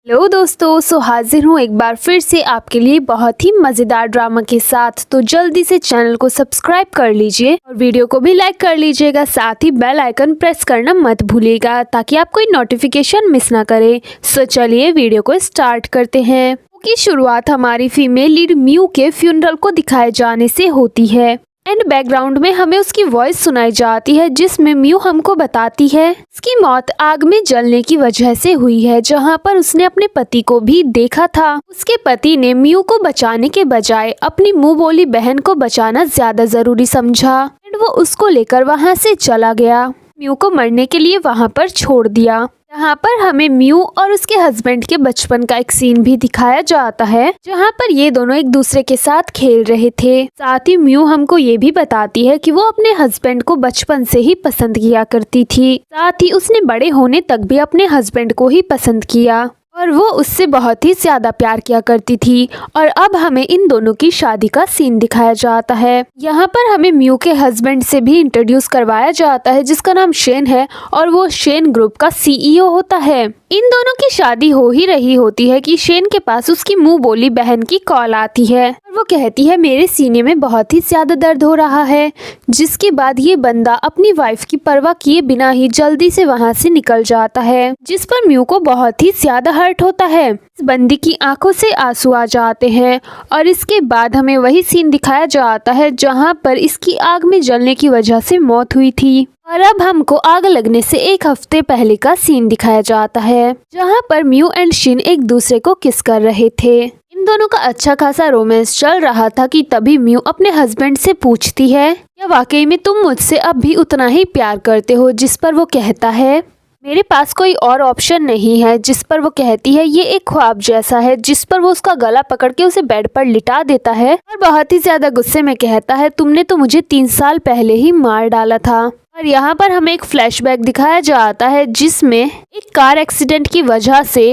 Hello दोस्तों, हाजिर हूँ एक बार फिर से आपके लिए बहुत ही मज़ेदार ड्रामा के साथ। तो जल्दी से चैनल को सब्सक्राइब कर लीजिए और वीडियो को भी लाइक कर लीजिएगा। साथ ही बेल आइकन प्रेस करना मत भूलिएगा ताकि आप कोई नोटिफिकेशन मिस ना करें। चलिए वीडियो को स्टार्ट करते हैं। की शुरुआत हमारी फीमेल लीड म्यू के फ्यूनरल को दिखाए जाने से होती है एंड बैकग्राउंड में हमें उसकी वॉइस सुनाई जाती है जिसमें म्यू हमको बताती है उसकी मौत आग में जलने की वजह से हुई है, जहां पर उसने अपने पति को भी देखा था। उसके पति ने म्यू को बचाने के बजाय अपनी मुंह बोली बहन को बचाना ज्यादा जरूरी समझा एंड वो उसको लेकर वहां से चला गया। म्यू को मरने के लिए वहां पर छोड़ दिया। यहाँ पर हमें म्यू और उसके हस्बैंड के बचपन का एक सीन भी दिखाया जाता है जहाँ पर ये दोनों एक दूसरे के साथ खेल रहे थे। साथ ही म्यू हमको ये भी बताती है कि वो अपने हस्बैंड को बचपन से ही पसंद किया करती थी। साथ ही उसने बड़े होने तक भी अपने हस्बैंड को ही पसंद किया और वो उससे बहुत ही ज्यादा प्यार किया करती थी। और अब हमें इन दोनों की शादी का सीन दिखाया जाता है। यहाँ पर हमें म्यू के हस्बैंड से भी इंट्रोड्यूस करवाया जाता है जिसका नाम शेन है और वो शेन ग्रुप का सीईओ होता है। इन दोनों की शादी हो ही रही होती है कि शेन के पास उसकी मुंह बोली बहन की कॉल आती है और वो कहती है मेरे सीने में बहुत ही ज्यादा दर्द हो रहा है। जिसके बाद ये बंदा अपनी वाइफ की परवाह किए बिना ही जल्दी से वहाँ से निकल जाता है, जिस पर म्यू को बहुत ही ज्यादा हर्ट होता है। इस बंदी की आंखों से आंसू आ जाते हैं और इसके बाद हमें वही सीन दिखाया जाता है जहाँ पर इसकी आग में जलने की वजह से मौत हुई थी। और अब हमको आग लगने से एक हफ्ते पहले का सीन दिखाया जाता है जहाँ पर म्यू एंड शिन एक दूसरे को किस कर रहे थे। इन दोनों का अच्छा खासा रोमांस चल रहा था कि तभी म्यू अपने हस्बैंड से पूछती है क्या वाकई में तुम मुझसे अब भी उतना ही प्यार करते हो, जिस पर वो कहता है मेरे पास कोई और ऑप्शन नहीं है। जिस पर वो कहती है ये एक ख्वाब जैसा है, जिस पर वो उसका गला पकड़ के उसे बेड पर लिटा देता है और बहुत ही ज्यादा गुस्से में कहता है तुमने तो मुझे 3 साल पहले ही मार डाला था। और यहाँ पर हमें एक फ्लैशबैक दिखाया जाता है जिसमें एक कार एक्सीडेंट की वजह से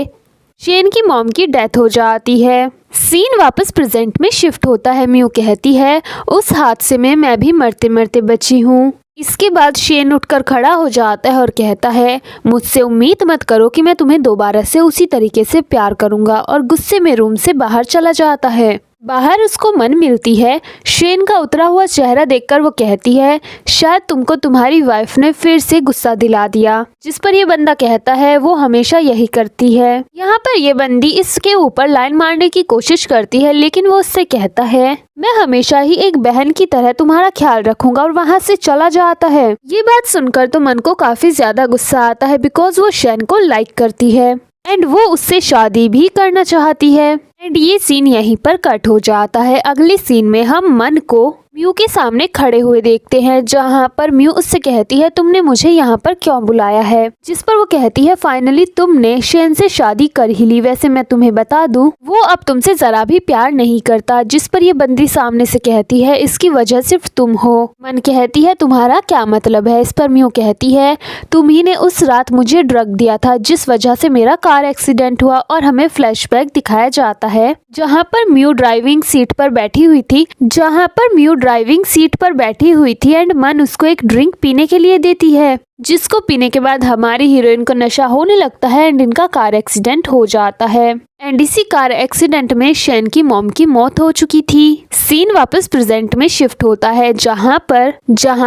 शेन की मॉम की डेथ हो जाती है। सीन वापस प्रेजेंट में शिफ्ट होता है। म्यू कहती है उस हादसे में मैं भी मरते मरते बची हूँ। इसके बाद शेन उठकर खड़ा हो जाता है और कहता है मुझसे उम्मीद मत करो कि मैं तुम्हें दोबारा से उसी तरीके से प्यार करूंगा, और गुस्से में रूम से बाहर चला जाता है। बाहर उसको मन मिलती है। शेन का उतरा हुआ चेहरा देखकर वो कहती है शायद तुमको तुम्हारी वाइफ ने फिर से गुस्सा दिला दिया, जिस पर ये बंदा कहता है वो हमेशा यही करती है। यहाँ पर ये बंदी इसके ऊपर लाइन मारने की कोशिश करती है लेकिन वो उससे कहता है मैं हमेशा ही एक बहन की तरह तुम्हारा ख्याल रखूंगा, और वहाँ से चला जाता है। ये बात सुनकर तो मन को काफी ज्यादा गुस्सा आता है बिकॉज वो शेन को लाइक करती है एंड वो उससे शादी भी करना चाहती है। एंड ये सीन यहीं पर कट हो जाता है। अगले सीन में हम मन को म्यू के सामने खड़े हुए देखते हैं जहाँ पर म्यू उससे कहती है तुमने मुझे यहाँ पर क्यों बुलाया है, जिस पर वो कहती है फाइनली तुमने शेन से शादी कर ही ली। वैसे मैं तुम्हें बता दूं वो अब तुमसे जरा भी प्यार नहीं करता, जिस पर ये बंदी सामने से कहती है इसकी वजह सिर्फ तुम हो। मन कहती है तुम्हारा क्या मतलब है, इस पर म्यू कहती है तुम ही ने उस रात मुझे ड्रग दिया था जिस वजह से मेरा कार एक्सीडेंट हुआ। और हमें फ्लैशबैक दिखाया जाता है जहाँ पर म्यू ड्राइविंग सीट पर बैठी हुई थी एंड मन उसको एक ड्रिंक पीने के लिए देती है, जिसको पीने के बाद हमारी हीरोइन को नशा होने लगता है एंड इनका कार एक्सीडेंट हो जाता है। एंड इसी कार एक्सीडेंट में शेन की मॉम की मौत हो चुकी थी। सीन वापस प्रेजेंट में शिफ्ट होता है जहाँ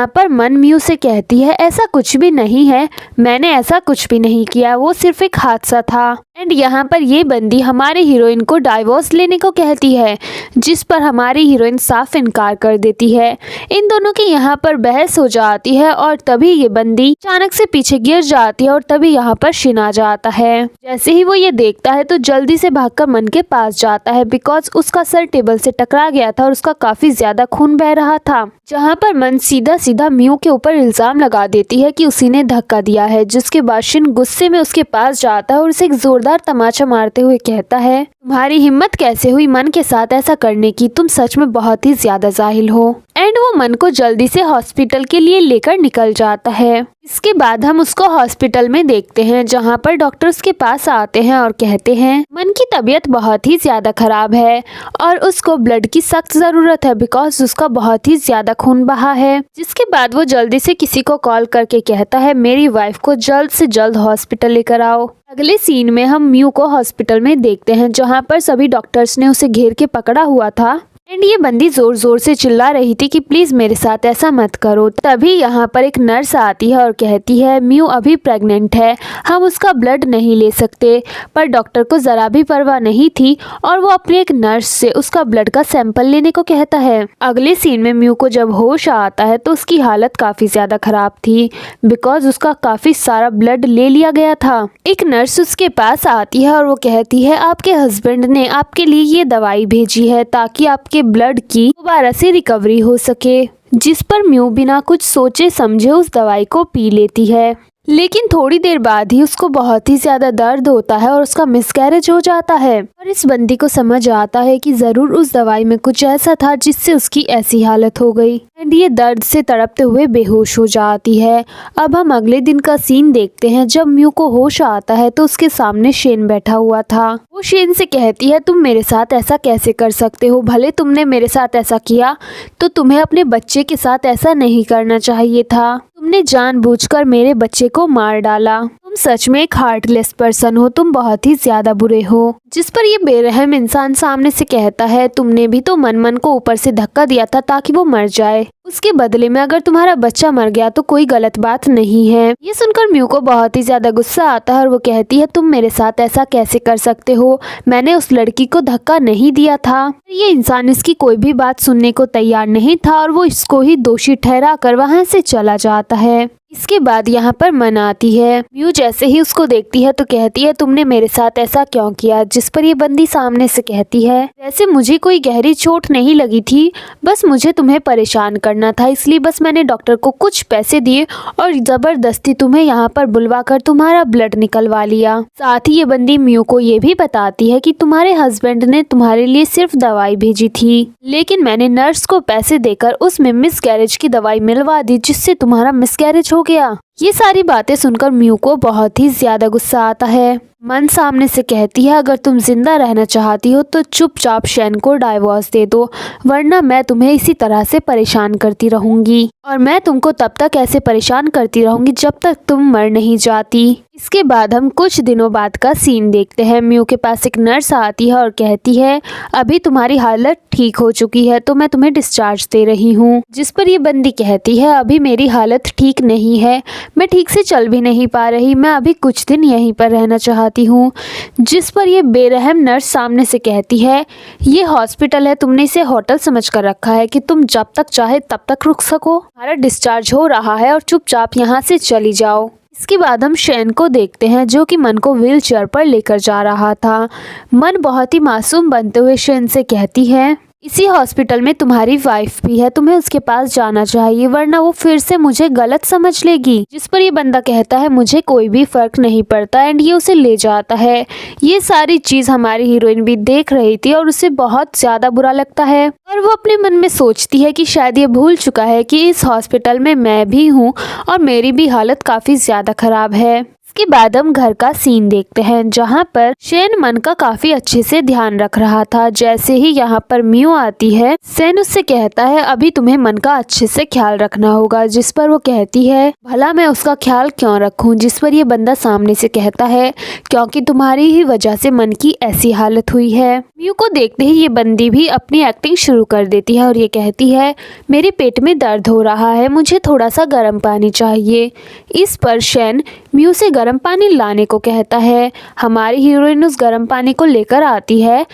पर मन म्यू से कहती है ऐसा कुछ भी नहीं है, मैंने ऐसा कुछ भी नहीं किया, वो सिर्फ एक हादसा था। एंड यहाँ पर ये बंदी हमारे हीरोइन को डाइवोर्स लेने को कहती है, जिस पर हमारी हीरोइन साफ इनकार कर देती है। इन दोनों की यहाँ पर बहस हो जाती है और तभी ये बंदी अचानक से पीछे गिर जाती है और तभी यहाँ पर शिन आ जाता है। जैसे ही वो ये देखता है तो जल्दी से भागकर मन के पास जाता है बिकॉज उसका सर टेबल से टकरा गया था और उसका काफी ज्यादा खून बह रहा था। जहाँ पर मन सीधा सीधा म्यू के ऊपर इल्जाम लगा देती है कि उसी ने धक्का दिया है, जिसके बाद शिन गुस्से में उसके पास जाता है और उसे एक जोरदार तमाचा मारते हुए कहता है तुम्हारी हिम्मत कैसे हुई मन के साथ ऐसा करने की, तुम सच में बहुत ही ज्यादा जाहिल हो। एंड वो मन को जल्दी से हॉस्पिटल के लिए लेकर निकल जाता है। इसके बाद हम उसको हॉस्पिटल में देखते हैं, जहाँ पर डॉक्टर उसके पास आते हैं और कहते हैं मन की तबीयत बहुत ही ज़्यादा ख़राब है और उसको ब्लड की सख्त ज़रूरत है बिकॉज उसका बहुत ही ज़्यादा खून बहा है। जिसके बाद वो जल्दी से किसी को कॉल करके कहता है मेरी वाइफ को जल्द से जल्द हॉस्पिटल लेकर आओ। अगले सीन में हम म्यू को हॉस्पिटल में देखते हैं, जहाँ पर सभी डॉक्टर्स ने उसे घेर के पकड़ा हुआ था एंड ये बंदी जोर जोर से चिल्ला रही थी कि प्लीज मेरे साथ ऐसा मत करो। तभी यहाँ पर एक नर्स आती है और कहती है म्यू अभी प्रेग्नेंट है, हम उसका ब्लड नहीं ले सकते। पर डॉक्टर को जरा भी परवाह नहीं थी और वो अपनी एक नर्स से उसका ब्लड का सैंपल लेने को कहता है। अगले सीन में म्यू को जब होश आता है तो उसकी हालत काफी ज्यादा खराब थी बिकॉज उसका काफी सारा ब्लड ले लिया गया था। एक नर्स उसके पास आती है और वो कहती है आपके हस्बैंड ने आपके लिए ये दवाई भेजी है ताकि आपके ब्लड की दोबारा से रिकवरी हो सके। जिस पर म्यू बिना कुछ सोचे समझे उस दवाई को पी लेती है, लेकिन थोड़ी देर बाद ही उसको बहुत ही ज्यादा दर्द होता है और उसका मिसकैरेज हो जाता है और इस बंदी को समझ आता है कि जरूर उस दवाई में कुछ ऐसा था जिससे उसकी ऐसी हालत हो गई एंड ये दर्द से तड़पते हुए बेहोश हो जाती है। अब हम अगले दिन का सीन देखते हैं। जब म्यू को होश आता है तो उसके सामने शेन बैठा हुआ था। वो शेन से कहती है तुम मेरे साथ ऐसा कैसे कर सकते हो, भले तुमने मेरे साथ ऐसा किया तो तुम्हें अपने बच्चे के साथ ऐसा नहीं करना चाहिए था, तुमने जानबूझकर मेरे बच्चे को मार डाला, तुम सच में एक हार्टलेस पर्सन हो, तुम बहुत ही ज्यादा बुरे हो। जिस पर ये बेरहम इंसान सामने से कहता है तुमने भी तो मन मन को ऊपर से धक्का दिया था ताकि वो मर जाए, उसके बदले में अगर तुम्हारा बच्चा मर गया तो कोई गलत बात नहीं है। ये सुनकर म्यू को बहुत ही ज्यादा गुस्सा आता है और वो कहती है तुम मेरे साथ ऐसा कैसे कर सकते हो, मैंने उस लड़की को धक्का नहीं दिया था। ये इंसान इसकी कोई भी बात सुनने को तैयार नहीं था और वो इसको ही दोषी ठहरा कर वहाँ से चला जाता है। इसके बाद यहाँ पर मन आती है। म्यू जैसे ही उसको देखती है तो कहती है तुमने मेरे साथ ऐसा क्यों किया। जिस पर ये बंदी सामने से कहती है वैसे मुझे कोई गहरी चोट नहीं लगी थी, बस मुझे तुम्हें परेशान करना था, इसलिए बस मैंने डॉक्टर को कुछ पैसे दिए और जबरदस्ती तुम्हें यहाँ पर बुलवा कर तुम्हारा ब्लड निकलवा लिया। साथ ही ये बंदी म्यू को ये भी बताती है कि तुम्हारे हस्बैंड ने तुम्हारे लिए सिर्फ दवाई भेजी थी, लेकिन मैंने नर्स को पैसे देकर उसमें मिसकैरेज की दवाई मिलवा दी जिससे तुम्हारा मिसकैरेज हो गया। ये सारी बातें सुनकर म्यू को बहुत ही ज्यादा गुस्सा आता है। मन सामने से कहती है अगर तुम जिंदा रहना चाहती हो तो चुपचाप शेन को डाइवोर्स दे दो, वरना मैं तुम्हें इसी तरह से परेशान करती रहूंगी और मैं तुमको तब तक ऐसे परेशान करती रहूंगी जब तक तुम मर नहीं जाती। इसके बाद हम कुछ दिनों बाद का सीन देखते हैं। म्यू के पास एक नर्स आती है और कहती है अभी तुम्हारी हालत ठीक हो चुकी है तो मैं तुम्हें डिस्चार्ज दे रही हूँ। जिस पर ये बंदी कहती है अभी मेरी हालत ठीक नहीं है, मैं ठीक से चल भी नहीं पा रही, मैं अभी कुछ दिन यहीं पर रहना चाहती हूँ। जिस पर ये बेरहम नर्स सामने से कहती है ये हॉस्पिटल है, तुमने इसे होटल समझ कर रखा है कि तुम जब तक चाहे तब तक रुक सको, हमारा डिस्चार्ज हो रहा है और चुपचाप यहाँ से चली जाओ। इसके बाद हम शेन को देखते हैं जो कि मन को व्हील चेयर पर लेकर जा रहा था। मन बहुत ही मासूम बनते हुए शेन से कहती है इसी हॉस्पिटल में तुम्हारी वाइफ भी है, तुम्हें उसके पास जाना चाहिए वरना वो फिर से मुझे गलत समझ लेगी। जिस पर ये बंदा कहता है मुझे कोई भी फर्क नहीं पड़ता एंड ये उसे ले जाता है। ये सारी चीज हमारी हीरोइन भी देख रही थी और उसे बहुत ज्यादा बुरा लगता है और वो अपने मन में सोचती है कि शायद ये भूल चुका है कि इस हॉस्पिटल में मैं भी हूँ और मेरी भी हालत काफी ज्यादा खराब है। इसके बाद हम घर का सीन देखते हैं जहाँ पर शेन मन का काफी अच्छे से ध्यान रख रहा था। जैसे ही यहाँ पर म्यू आती है शेन उससे कहता है अभी तुम्हें मन का अच्छे से ख्याल रखना होगा। जिस पर वो कहती है भला मैं उसका ख्याल क्यों रखूं। जिस पर ये बंदा सामने से कहता है क्योंकि तुम्हारी ही वजह से मन की ऐसी हालत हुई है। म्यू को देखते ही ये बंदी भी अपनी एक्टिंग शुरू कर देती है और ये कहती है मेरे पेट में दर्द हो रहा है, मुझे थोड़ा सा गर्म पानी चाहिए। इस पर शेन म्यू से गर्म पानी लाने को कहता है। हमारी हीरोइन उस गर्म पानी को लेकर आती है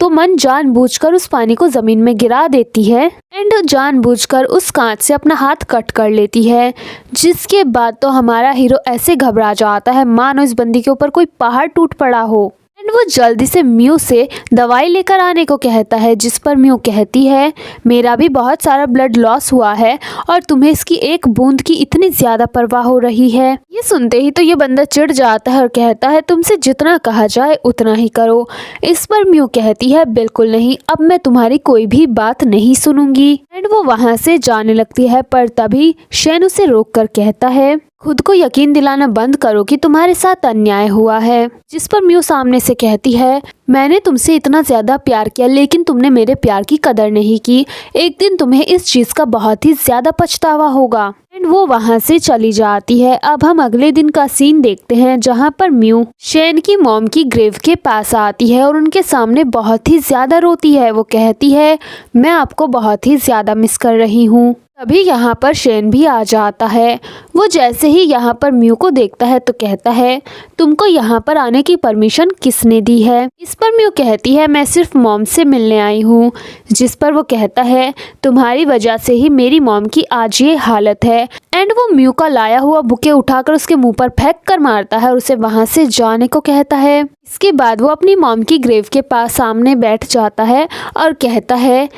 तो मन जानबूझकर उस पानी को जमीन में गिरा देती है एंड जानबूझकर उस कांच से अपना हाथ कट कर लेती है। जिसके बाद तो हमारा हीरो ऐसे घबरा जाता है मानो इस बंदी के ऊपर कोई पहाड़ टूट पड़ा हो एंड वो जल्दी से म्यू से दवाई लेकर आने को कहता है। जिस पर म्यू कहती है मेरा भी बहुत सारा ब्लड लॉस हुआ है और तुम्हें इसकी एक बूंद की इतनी ज्यादा परवाह हो रही है। ये सुनते ही तो ये बंदा चिढ़ जाता है और कहता है तुमसे जितना कहा जाए उतना ही करो। इस पर म्यू कहती है बिल्कुल नहीं, अब मैं तुम्हारी कोई भी बात नहीं सुनूंगी एंड वो वहाँ से जाने लगती है। पर तभी शेन उसे रोक कर कहता है खुद को यकीन दिलाना बंद करो कि तुम्हारे साथ अन्याय हुआ है। जिस पर म्यू सामने से कहती है, मैंने तुमसे इतना ज्यादा प्यार किया लेकिन तुमने मेरे प्यार की कदर नहीं की। एक दिन तुम्हें इस चीज का बहुत ही ज्यादा पछतावा होगा। एंड वो वहाँ से चली जाती है। अब हम अगले दिन का सीन देखते हैं जहाँ पर म्यू शेन की मॉम की ग्रेव के पास आती है और उनके सामने बहुत ही ज्यादा रोती है। वो कहती है, मैं आपको बहुत ही ज्यादा मिस कर रही हूँ। तभी यहाँ पर शेन भी आ जाता है। वो जैसे ही यहाँ पर म्यू को देखता है तो कहता है, तुमको यहाँ पर आने की परमिशन किसने दी है? इस पर म्यू कहती है, मैं सिर्फ मॉम से मिलने आई हूँ। जिस पर वो कहता है, तुम्हारी वजह से ही मेरी मॉम की आज ये हालत है। एंड वो म्यू का लाया हुआ बुके उठाकर उसके मुंह पर फेंक कर मारता है और उसे वहाँ से जाने को कहता है। इसके बाद वो अपनी मॉम की ग्रेव के पास सामने बैठ जाता है और कहता है,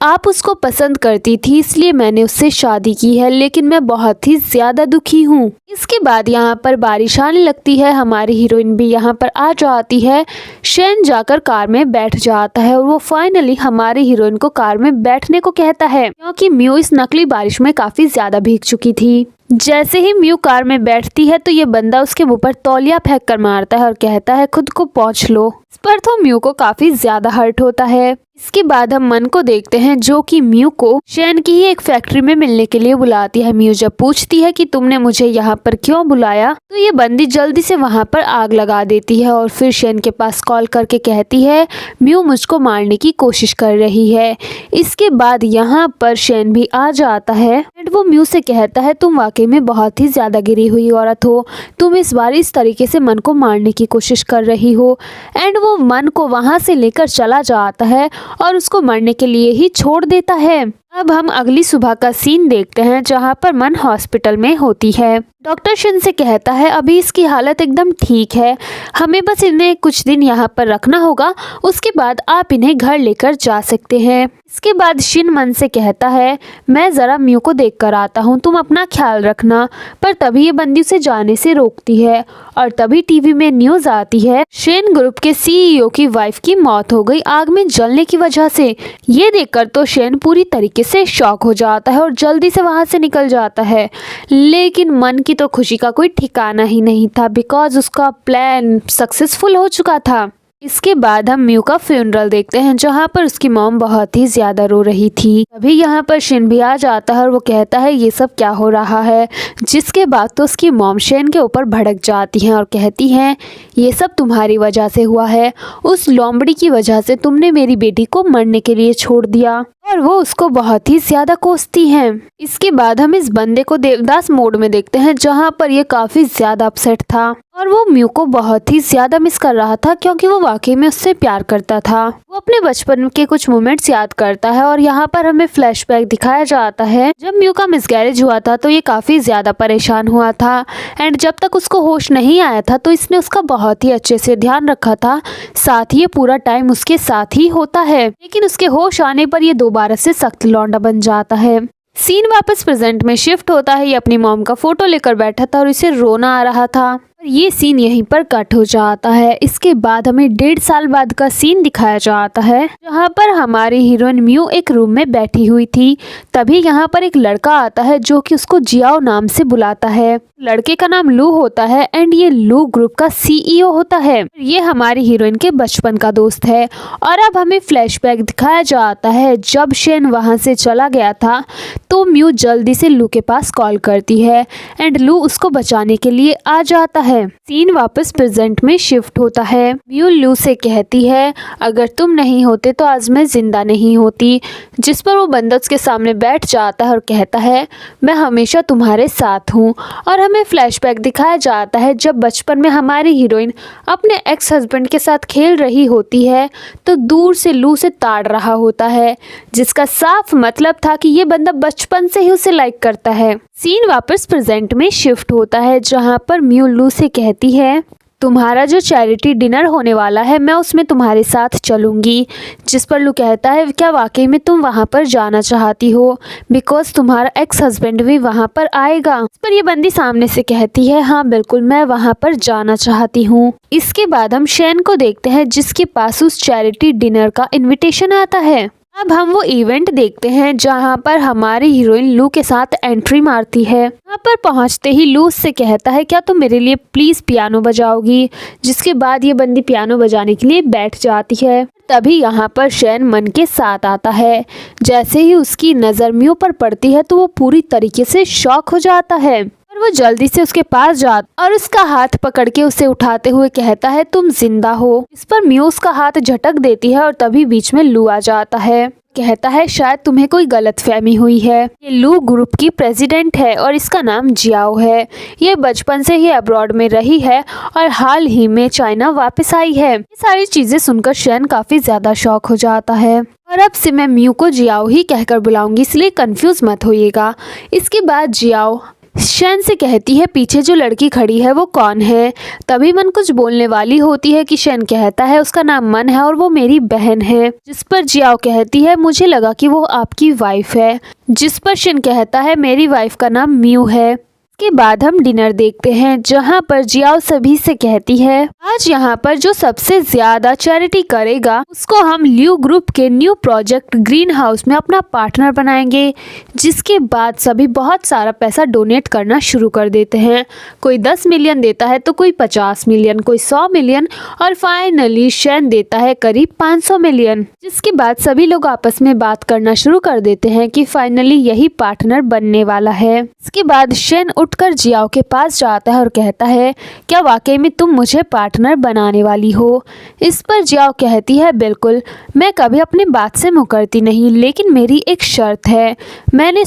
आप उसको पसंद करती थी इसलिए मैंने उससे शादी की है, लेकिन मैं बहुत ही ज्यादा दुखी हूँ। इसके बाद यहाँ पर बारिश आने लगती है। हमारी हीरोइन भी यहाँ पर आ जाती है। शेन जाकर कार में बैठ जाता है और वो फाइनली हमारी हीरोइन को कार में बैठने को कहता है, क्योंकि म्यू इस नकली बारिश में काफी ज्यादा भीग चुकी थी। जैसे ही म्यू कार में बैठती है तो ये बंदा उसके मुंह पर तौलिया फेंक कर मारता है और कहता है, खुद को पोंछ लो। इस पर तो म्यू को काफी ज्यादा हर्ट होता है। इसके बाद हम मन को देखते हैं जो कि म्यू को शेन की ही एक फैक्ट्री में मिलने के लिए बुलाती है। म्यू जब पूछती है कि तुमने मुझे यहाँ पर क्यों बुलाया तो ये बंदी जल्दी से वहाँ पर आग लगा देती है और फिर शेन के पास कॉल करके कहती है, म्यू मुझको मारने की कोशिश कर रही है। इसके बाद यहाँ पर शेन भी आ जाता है एंड वो म्यू से कहता है, तुम वाकई में बहुत ही ज्यादा गिरी हुई औरत हो। तुम इस बार इस तरीके से मन को मारने की कोशिश कर रही हो। एंड वो मन को वहाँ से लेकर चला जाता है और उसको मरने के लिए ही छोड़ देता है। अब हम अगली सुबह का सीन देखते हैं जहाँ पर मन हॉस्पिटल में होती है। डॉक्टर शिन से कहता है, अभी इसकी हालत एकदम ठीक है, हमें बस इन्हें कुछ दिन यहाँ पर रखना होगा, उसके बाद आप इन्हें घर लेकर जा सकते हैं। इसके बाद शिन मन से कहता है, मैं जरा म्यू को देख कर आता हूँ, तुम अपना ख्याल रखना। पर तभी ये बंदी उसे जाने से रोकती है और तभी टीवी में न्यूज आती है, शेन ग्रुप के सीईओ की वाइफ की मौत हो गई आग में जलने की वजह से। ये देखकर तो शेन पूरी तरीके से शॉक हो जाता है और जल्दी से वहां से निकल जाता है। लेकिन मन की तो खुशी का कोई ठिकाना ही नहीं था, बिकॉज उसका प्लान सक्सेसफुल हो चुका था। इसके बाद हम म्यू का फ्यूनरल देखते हैं जहाँ पर उसकी मॉम बहुत ही ज्यादा रो रही थी। तभी यहाँ पर शिन भी आ जाता है और वो कहता है, ये सब क्या हो रहा है? जिसके बाद तो उसकी मॉम शेन के ऊपर भड़क जाती हैं और कहती हैं, ये सब तुम्हारी वजह से हुआ है। उस लोमड़ी की वजह से तुमने मेरी बेटी को मरने के लिए छोड़ दिया। और वो उसको बहुत ही ज्यादा कोसती हैं। इसके बाद हम इस बंदे को देवदास मोड में देखते हैं जहाँ पर ये काफी ज्यादा अपसेट था और वो म्यू को बहुत ही ज्यादा मिस कर रहा था, क्योंकि वो वाकई में उससे प्यार करता था। वो अपने बचपन के कुछ मोमेंट्स याद करता है और यहाँ पर हमें फ्लैशबैक दिखाया जाता है। जब म्यू का मिसगैरेज हुआ था तो ये काफी ज्यादा परेशान हुआ था एंड जब तक उसको होश नहीं आया था तो इसने उसका बहुत ही अच्छे से ध्यान रखा था, साथ ही ये पूरा टाइम उसके साथ ही होता है। लेकिन उसके होश आने पर ये दोबारा से सख्त लौंडा बन जाता है। सीन वापस प्रेजेंट में शिफ्ट होता है। ये अपनी मॉम का फोटो लेकर बैठा था और इसे रोना आ रहा था। ये सीन यहीं पर कट हो जाता है। इसके बाद हमें 1.5 साल बाद का सीन दिखाया जाता है जहाँ पर हमारी हीरोइन म्यू एक रूम में बैठी हुई थी। तभी यहाँ पर एक लड़का आता है जो कि उसको जियाओ नाम से बुलाता है। लड़के का नाम लू होता है एंड ये लू ग्रुप का सीईओ होता है। ये हमारी हीरोइन के बचपन का दोस्त है। और अब हमें फ्लैशबैक दिखाया जाता है जब शेन वहाँ से चला गया था तो म्यू जल्दी से लू के पास कॉल करती है एंड लू उसको बचाने के लिए आ जाता है। सीन वापस प्रेजेंट में शिफ्ट होता है। म्यू लू से कहती है, अगर तुम नहीं होते तो आज मैं जिंदा नहीं होती। जिस पर वो बंदा उसके सामने बैठ जाता है और कहता है, मैं हमेशा तुम्हारे साथ हूँ। और हमें फ्लैशबैक दिखाया जाता है जब बचपन में हमारी हीरोइन अपने एक्स हस्बैंड के साथ खेल रही होती है तो दूर से लू से ताड़ रहा होता है, जिसका साफ मतलब था कि ये बंदा बचपन से ही उसे लाइक करता है। सीन वापस प्रेजेंट में शिफ्ट होता है जहाँ पर म्यू लू से कहती है, तुम्हारा जो चैरिटी डिनर होने वाला है मैं उसमें तुम्हारे साथ चलूंगी। जिस पर लू कहता है, क्या वाकई में तुम वहां पर जाना चाहती हो? बिकॉज तुम्हारा एक्स हस्बैंड भी वहां पर आएगा। इस पर ये बंदी सामने से कहती है, हाँ बिल्कुल मैं वहां पर जाना चाहती हूँ। इसके बाद हम शेन को देखते हैं जिसके पास उस चैरिटी डिनर का इन्विटेशन आता है। अब हम वो इवेंट देखते हैं जहाँ पर हमारी हीरोइन लू के साथ एंट्री मारती है। यहाँ पर पहुँचते ही लू उससे कहता है क्या तुम मेरे लिए प्लीज पियानो बजाओगी, जिसके बाद ये बंदी पियानो बजाने के लिए बैठ जाती है। तभी यहाँ पर शैन मन के साथ आता है। जैसे ही उसकी नज़र म्यू पर पड़ती है तो वो पूरी तरीके से शॉक हो जाता है और वो जल्दी से उसके पास जाता और उसका हाथ पकड़ के उसे उठाते हुए कहता है तुम जिंदा हो। इस पर म्यू उसका हाथ झटक देती है और तभी बीच में लू आ जाता है। कहता है शायद तुम्हें कोई गलतफहमी हुई है, ये लू ग्रुप की प्रेसिडेंट है और इसका नाम जियाओ है। ये बचपन से ही अब्रॉड में रही है और हाल ही में चाइना वापस आई है। ये सारी चीजें सुनकर शैन काफी ज्यादा शॉक हो जाता है और अब से मैं म्यू को जियाओ ही कहकर बुलाऊंगी, इसलिए कंफ्यूज मत होइएगा। इसके बाद जियाओ शैन से कहती है पीछे जो लड़की खड़ी है वो कौन है। तभी मन कुछ बोलने वाली होती है कि शैन कहता है उसका नाम मन है और वो मेरी बहन है। जिस पर जियाओ कहती है मुझे लगा कि वो आपकी वाइफ है। जिस पर शैन कहता है मेरी वाइफ का नाम म्यू है। के बाद हम डिनर देखते हैं जहां पर जियाओ सभी से कहती है आज यहां पर जो सबसे ज्यादा चैरिटी करेगा उसको हम ल्यू ग्रुप के न्यू प्रोजेक्ट ग्रीन हाउस में अपना पार्टनर बनाएंगे। जिसके बाद सभी बहुत सारा पैसा डोनेट करना शुरू कर देते हैं। कोई 10 मिलियन देता है तो कोई 50 मिलियन, कोई 100 मिलियन और फाइनली शैन देता है करीब 500 मिलियन। जिसके बाद सभी लोग आपस में बात करना शुरू कर देते हैं कि फाइनली यही पार्टनर बनने वाला है। इसके बाद शैन उठकर जियाओ के पास जाता है और कहता है क्या वाकई में तुम मुझे पार्टनर बनाने वाली हो। इस पर जियाओ कहती है बिल्कुल, मैं कभी अपनी बात से मुकरती नहीं, लेकिन मेरी एक शर्त है। मैंने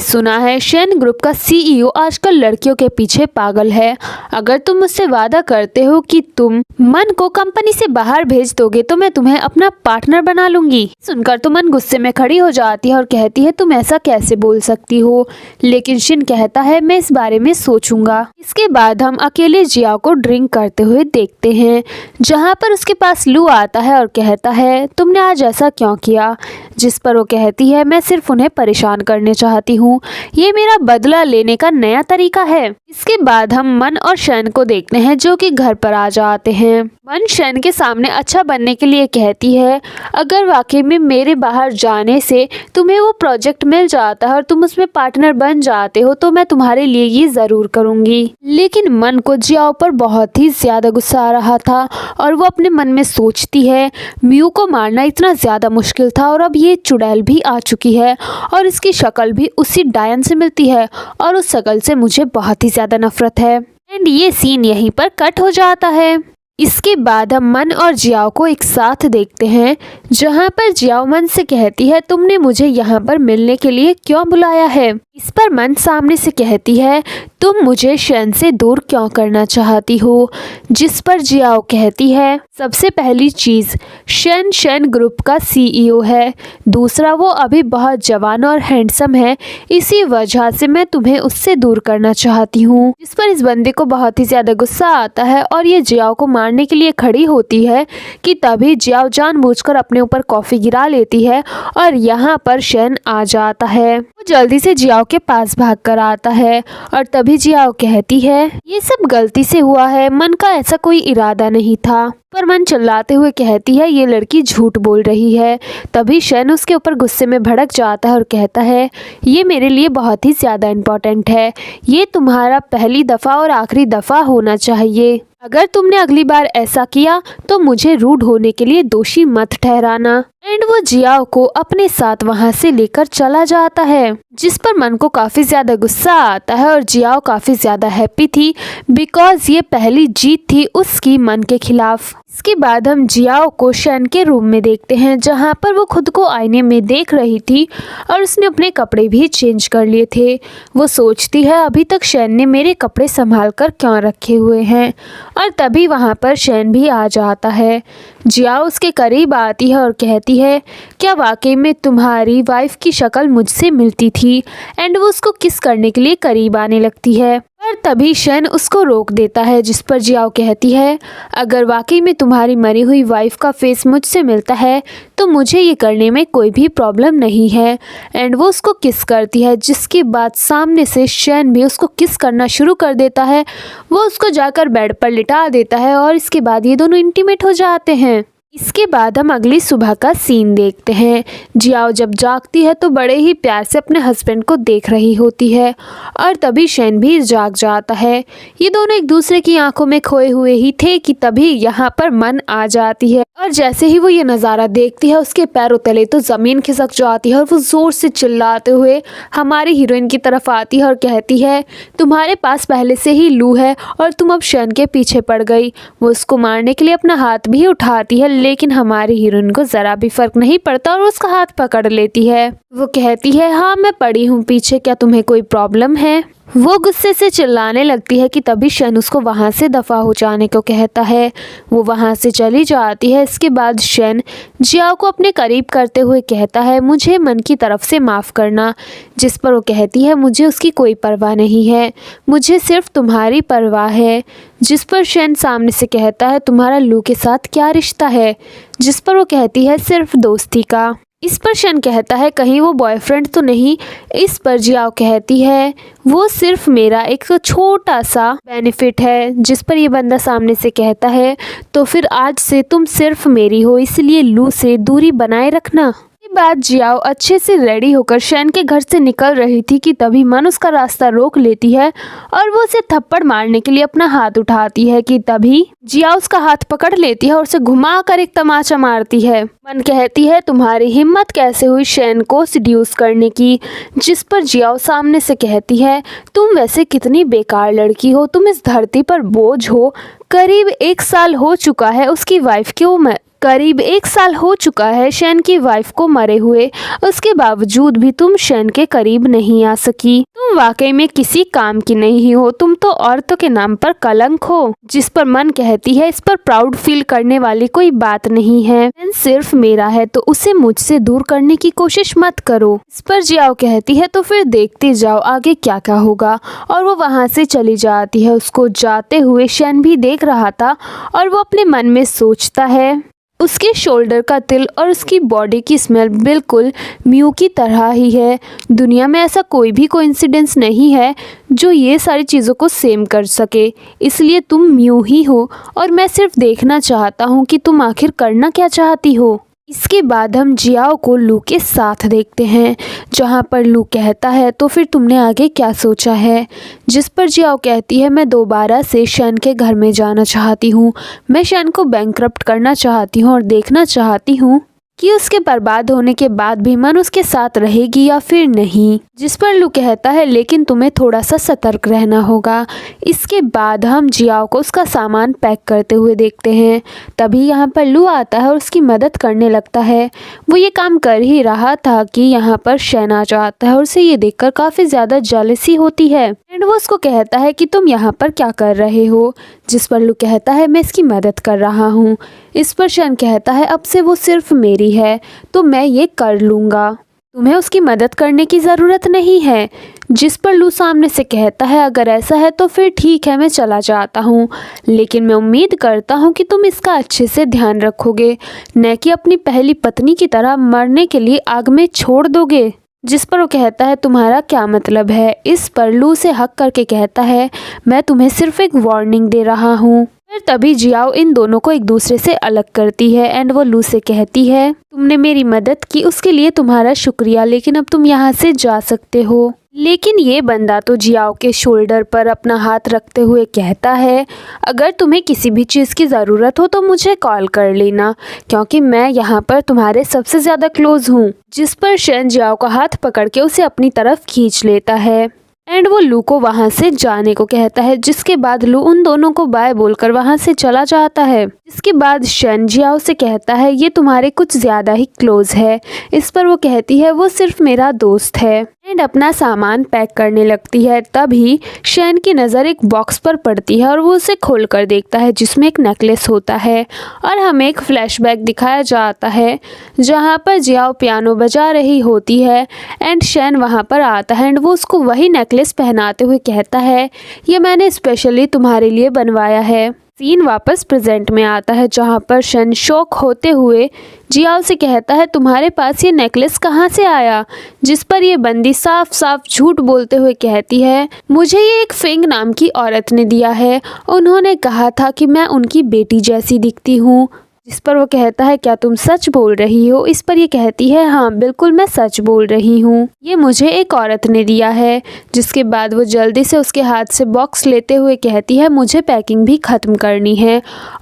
सुना है शैन ग्रुप का सीईओ आजकल लड़कियों के पीछे पागल है। अगर तुम मुझसे वादा करते हो कि तुम मन को कंपनी से बाहर भेज दोगे तो मैं तुम्हें अपना पार्टनर बना लूंगी। सुनकर तो मन गुस्से में खड़ी हो जाती है और कहती है तुम ऐसा कैसे बोल सकती हो। लेकिन शिन कहता है मैं इस बारे में सोचूंगा। इसके बाद हम अकेले जियाओ को ड्रिंक करते हुए देखते हैं जहाँ पर उसके पास लू आता है और कहता है तुमने आज ऐसा क्यों किया। जिस पर वो कहती है मैं सिर्फ उन्हें परेशान करने चाहती हूँ, ये मेरा बदला लेने का नया तरीका है। इसके बाद हम मन और शैन को देखते हैं जो कि घर पर आ जाते हैं। मन शैन के सामने अच्छा बनने के लिए कहती है अगर वाकई में मेरे बाहर जाने से तुम्हें वो प्रोजेक्ट मिल जाता है और तुम उसमें पार्टनर बन जाते हो तो मैं तुम्हारे लिए ये जरूर करूंगी। लेकिन मन को जियाओ पर बहुत ही ज्यादा गुस्सा आ रहा था और वो अपने मन में सोचती है म्यू को मारना इतना ज्यादा मुश्किल था और अब ये चुड़ैल भी आ चुकी है और इसकी शक्ल भी उसी डायन से मिलती है और उस शक्ल से मुझे बहुत ही ज्यादा नफरत है। एंड ये सीन यहीं पर कट हो जाता है। इसके बाद हम मन और जियाओ को एक साथ देखते हैं जहां पर जियाओ मन से कहती है तुमने मुझे यहाँ पर मिलने के लिए क्यों बुलाया है। इस पर मन सामने से कहती है तुम मुझे शैन से दूर क्यों करना चाहती हो। जिस पर जियाओ कहती है सबसे पहली चीज शैन ग्रुप का सीईओ है, दूसरा वो अभी बहुत जवान और हैंडसम है, इसी वजह से मैं तुम्हें उससे दूर करना चाहती हूँ। जिस पर इस बंदे को बहुत ही ज्यादा गुस्सा आता है और ये जियाओ को मारने के लिए खड़ी होती है कि तभी जियाओ जानबूझकर अपने ऊपर कॉफी गिरा लेती है और यहाँ पर शैन आ जाता है। वो जल्दी से जियाओ के पास भाग कर आता है और तभी जियाओ कहती है ये सब गलती से हुआ है, मन का ऐसा कोई इरादा नहीं था। पर मन चिल्लाते हुए कहती है ये लड़की झूठ बोल रही है। तभी शैन उसके ऊपर गुस्से में भड़क जाता है और कहता है ये मेरे लिए बहुत ही ज़्यादा इम्पोर्टेंट है, ये तुम्हारा पहली दफ़ा और आखिरी दफ़ा होना चाहिए। अगर तुमने अगली बार ऐसा किया तो मुझे रूड होने के लिए दोषी मत ठहराना। एंड वो जियाओ को अपने साथ वहां से लेकर चला जाता है। जिस पर मन को काफ़ी ज़्यादा गुस्सा आता है और जियाओ काफ़ी ज़्यादा हैप्पी थी बिकॉज ये पहली जीत थी उसकी मन के खिलाफ। इसके बाद हम जियाओ को शैन के रूम में देखते हैं जहां पर वो खुद को आईने में देख रही थी और उसने अपने कपड़े भी चेंज कर लिए थे। वो सोचती है अभी तक शैन ने मेरे कपड़े संभाल कर क्यों रखे हुए हैं और तभी वहां पर शैन भी आ जाता है। जियाओ उसके करीब आती है और कहती है क्या वाकई में तुम्हारी वाइफ की शक्ल मुझसे मिलती थी। एंड वो उसको किस करने के लिए करीब आने लगती है पर तभी शैन उसको रोक देता है। जिस पर जियाओ कहती है अगर वाकई में तुम्हारी मरी हुई वाइफ का फेस मुझसे मिलता है तो मुझे ये करने में कोई भी प्रॉब्लम नहीं है। एंड वो उसको किस करती है जिसके बाद सामने से शैन भी उसको किस करना शुरू कर देता है। वो उसको जाकर बेड पर लिटा देता है और इसके बाद ये दोनों इंटीमेट हो जाते हैं। इसके बाद हम अगली सुबह का सीन देखते हैं। जियाओ जब जागती है तो बड़े ही प्यार से अपने हस्बैंड को देख रही होती है और तभी शेन भी जाग जाता है। ये दोनों एक दूसरे की आंखों में खोए हुए ही थे कि तभी यहाँ पर मन आ जाती है और जैसे ही वो ये नज़ारा देखती है उसके पैरों तले तो ज़मीन खिसक जाती है और वो ज़ोर से चिल्लाते हुए हमारी हीरोइन की तरफ आती है और कहती है, तुम्हारे पास पहले से ही लू है और तुम अब शेन के पीछे पड़ गई। वो उसको मारने के लिए अपना हाथ भी उठाती है लेकिन हमारी हीरोइन को ज़रा भी फर्क नहीं पड़ता और उसका हाथ पकड़ लेती है। वो कहती है, हाँ मैं पड़ी हूँ पीछे, क्या तुम्हें कोई प्रॉब्लम है? वो गुस्से से चिल्लाने लगती है कि तभी शेन उसको वहाँ से दफ़ा हो जाने को कहता है। वो वहाँ से चली जाती है। इसके बाद शेन जियाओ को अपने करीब करते हुए कहता है, मुझे मन की तरफ से माफ़ करना। जिस पर वो कहती है, मुझे उसकी कोई परवाह नहीं है, मुझे सिर्फ तुम्हारी परवाह है। जिस पर शेन सामने से कहता है, तुम्हारा लू के साथ क्या रिश्ता है? जिस पर वो कहती है, सिर्फ दोस्ती का। इस पर शेन कहता है, कहीं वो बॉयफ्रेंड तो नहीं? इस पर जियाओ कहती है, वो सिर्फ मेरा एक छोटा सा बेनिफिट है। जिस पर ये बंदा सामने से कहता है, तो फिर आज से तुम सिर्फ मेरी हो, इसलिए लू से दूरी बनाए रखना। बाद जियाओ अच्छे से रेडी होकर शेन के घर से निकल रही थी कि तभी मन उसका रास्ता रोक लेती है और वो उसे थप्पड़ मारने के लिए अपना हाथ उठाती है कि तभी जियाओ उसका हाथ पकड़ लेती है और उसे घुमाकर एक तमाचा मारती है। मन कहती है, तुम्हारी हिम्मत कैसे हुई शेन को सिड्यूस करने की? जिस पर जियाओ सामने से कहती है, तुम वैसे कितनी बेकार लड़की हो, तुम इस धरती पर बोझ हो। करीब 1 साल हो चुका है उसकी वाइफ को करीब 1 साल हो चुका है शेन की वाइफ को मरे हुए, उसके बावजूद भी तुम शेन के करीब नहीं आ सकी। तुम वाकई में किसी काम की नहीं हो, तुम तो औरतों के नाम पर कलंक हो। जिस पर मन कहती है, इस पर प्राउड फील करने वाली कोई बात नहीं है, शेन सिर्फ मेरा है तो उसे मुझसे दूर करने की कोशिश मत करो। इस पर जियाओ कहती है, तो फिर देखते जाओ आगे क्या क्या होगा, और वो वहाँ से चली जाती है। उसको जाते हुए शेन भी देख रहा था और वो अपने मन में सोचता है, उसके शोल्डर का तिल और उसकी बॉडी की स्मेल बिल्कुल म्यू की तरह ही है। दुनिया में ऐसा कोई भी कोइंसिडेंस नहीं है जो ये सारी चीज़ों को सेम कर सके, इसलिए तुम म्यू ही हो और मैं सिर्फ देखना चाहता हूँ कि तुम आखिर करना क्या चाहती हो। इसके बाद हम जियाओ को लू के साथ देखते हैं, जहाँ पर लू कहता है, तो फिर तुमने आगे क्या सोचा है? जिस पर जियाओ कहती है, मैं दोबारा से शेन के घर में जाना चाहती हूँ, मैं शेन को बैंकरप्ट करना चाहती हूँ और देखना चाहती हूँ कि उसके बर्बाद होने के बाद भी मन उसके साथ रहेगी या फिर नहीं। जिस पर लू कहता है, लेकिन तुम्हें थोड़ा सा सतर्क रहना होगा। इसके बाद हम जियाओ को उसका सामान पैक करते हुए देखते हैं। तभी यहाँ पर लू आता है और उसकी मदद करने लगता है। वो ये काम कर ही रहा था कि यहाँ पर शेन आ जाता है और उसे ये देखकर काफ़ी ज़्यादा जेलसी होती है एंड वो उसको कहता है कि तुम यहाँ पर क्या कर रहे हो? जिस पर लू कहता है, मैं इसकी मदद कर रहा हूँ। इस पर शेन कहता है, अब से वो सिर्फ मेरी है तो मैं ये कर लूँगा, तुम्हें उसकी मदद करने की ज़रूरत नहीं है। जिस पर लू सामने से कहता है, अगर ऐसा है तो फिर ठीक है, मैं चला जाता हूँ, लेकिन मैं उम्मीद करता हूँ कि तुम इसका अच्छे से ध्यान रखोगे, न कि अपनी पहली पत्नी की तरह मरने के लिए आग में छोड़ दोगे। जिस पर वो कहता है, तुम्हारा क्या मतलब है? इस पर लू से हक करके कहता है, मैं तुम्हें सिर्फ एक वार्निंग दे रहा हूँ। फिर तभी जियाओ इन दोनों को एक दूसरे से अलग करती है एंड वो लू से कहती है, तुमने मेरी मदद की उसके लिए तुम्हारा शुक्रिया, लेकिन अब तुम यहाँ से जा सकते हो। लेकिन ये बंदा तो जियाओ के शोल्डर पर अपना हाथ रखते हुए कहता है, अगर तुम्हें किसी भी चीज़ की ज़रूरत हो तो मुझे कॉल कर लेना, क्योंकि मैं यहाँ पर तुम्हारे सबसे ज़्यादा क्लोज हूँ। जिस पर शेन जियाओ का हाथ पकड़ के उसे अपनी तरफ खींच लेता है एंड वो लू को वहाँ से जाने को कहता है। जिसके बाद लू उन दोनों को बाय बोलकर वहाँ से चला जाता है। इसके बाद शेन जियाओ से कहता है, ये तुम्हारे कुछ ज़्यादा ही क्लोज है। इस पर वो कहती है, वो सिर्फ मेरा दोस्त है एंड अपना सामान पैक करने लगती है। तभी शेन की नज़र एक बॉक्स पर पड़ती है और वो उसे खोल कर देखता है, जिसमें एक नेकलेस होता है और हमें एक फ्लैशबैक दिखाया जाता है जहाँ पर जियाओ पियानो बजा रही होती है एंड शेन वहाँ पर आता है एंड वो उसको वही नेकलेस पहनाते हुए कहता है, ये मैंने स्पेशली तुम्हारे लिए बनवाया है। सीन वापस प्रेजेंट में आता है, जहाँ पर शेन शॉक होते हुए जियाओ से कहता है, तुम्हारे पास ये नेकलेस कहाँ से आया? जिस पर ये बंदी साफ साफ झूठ बोलते हुए कहती है, मुझे ये एक फेंग नाम की औरत ने दिया है, उन्होंने कहा था कि मैं उनकी बेटी जैसी दिखती हूँ। इस पर वो कहता है क्या तुम सच बोल रही हो? इस पर ये कहती है हाँ बिल्कुल मैं सच बोल रही हूँ, ये मुझे एक औरत ने दिया है। जिसके बाद वो जल्दी से उसके हाथ से बॉक्स लेते हुए कहती है मुझे पैकिंग भी ख़त्म करनी है,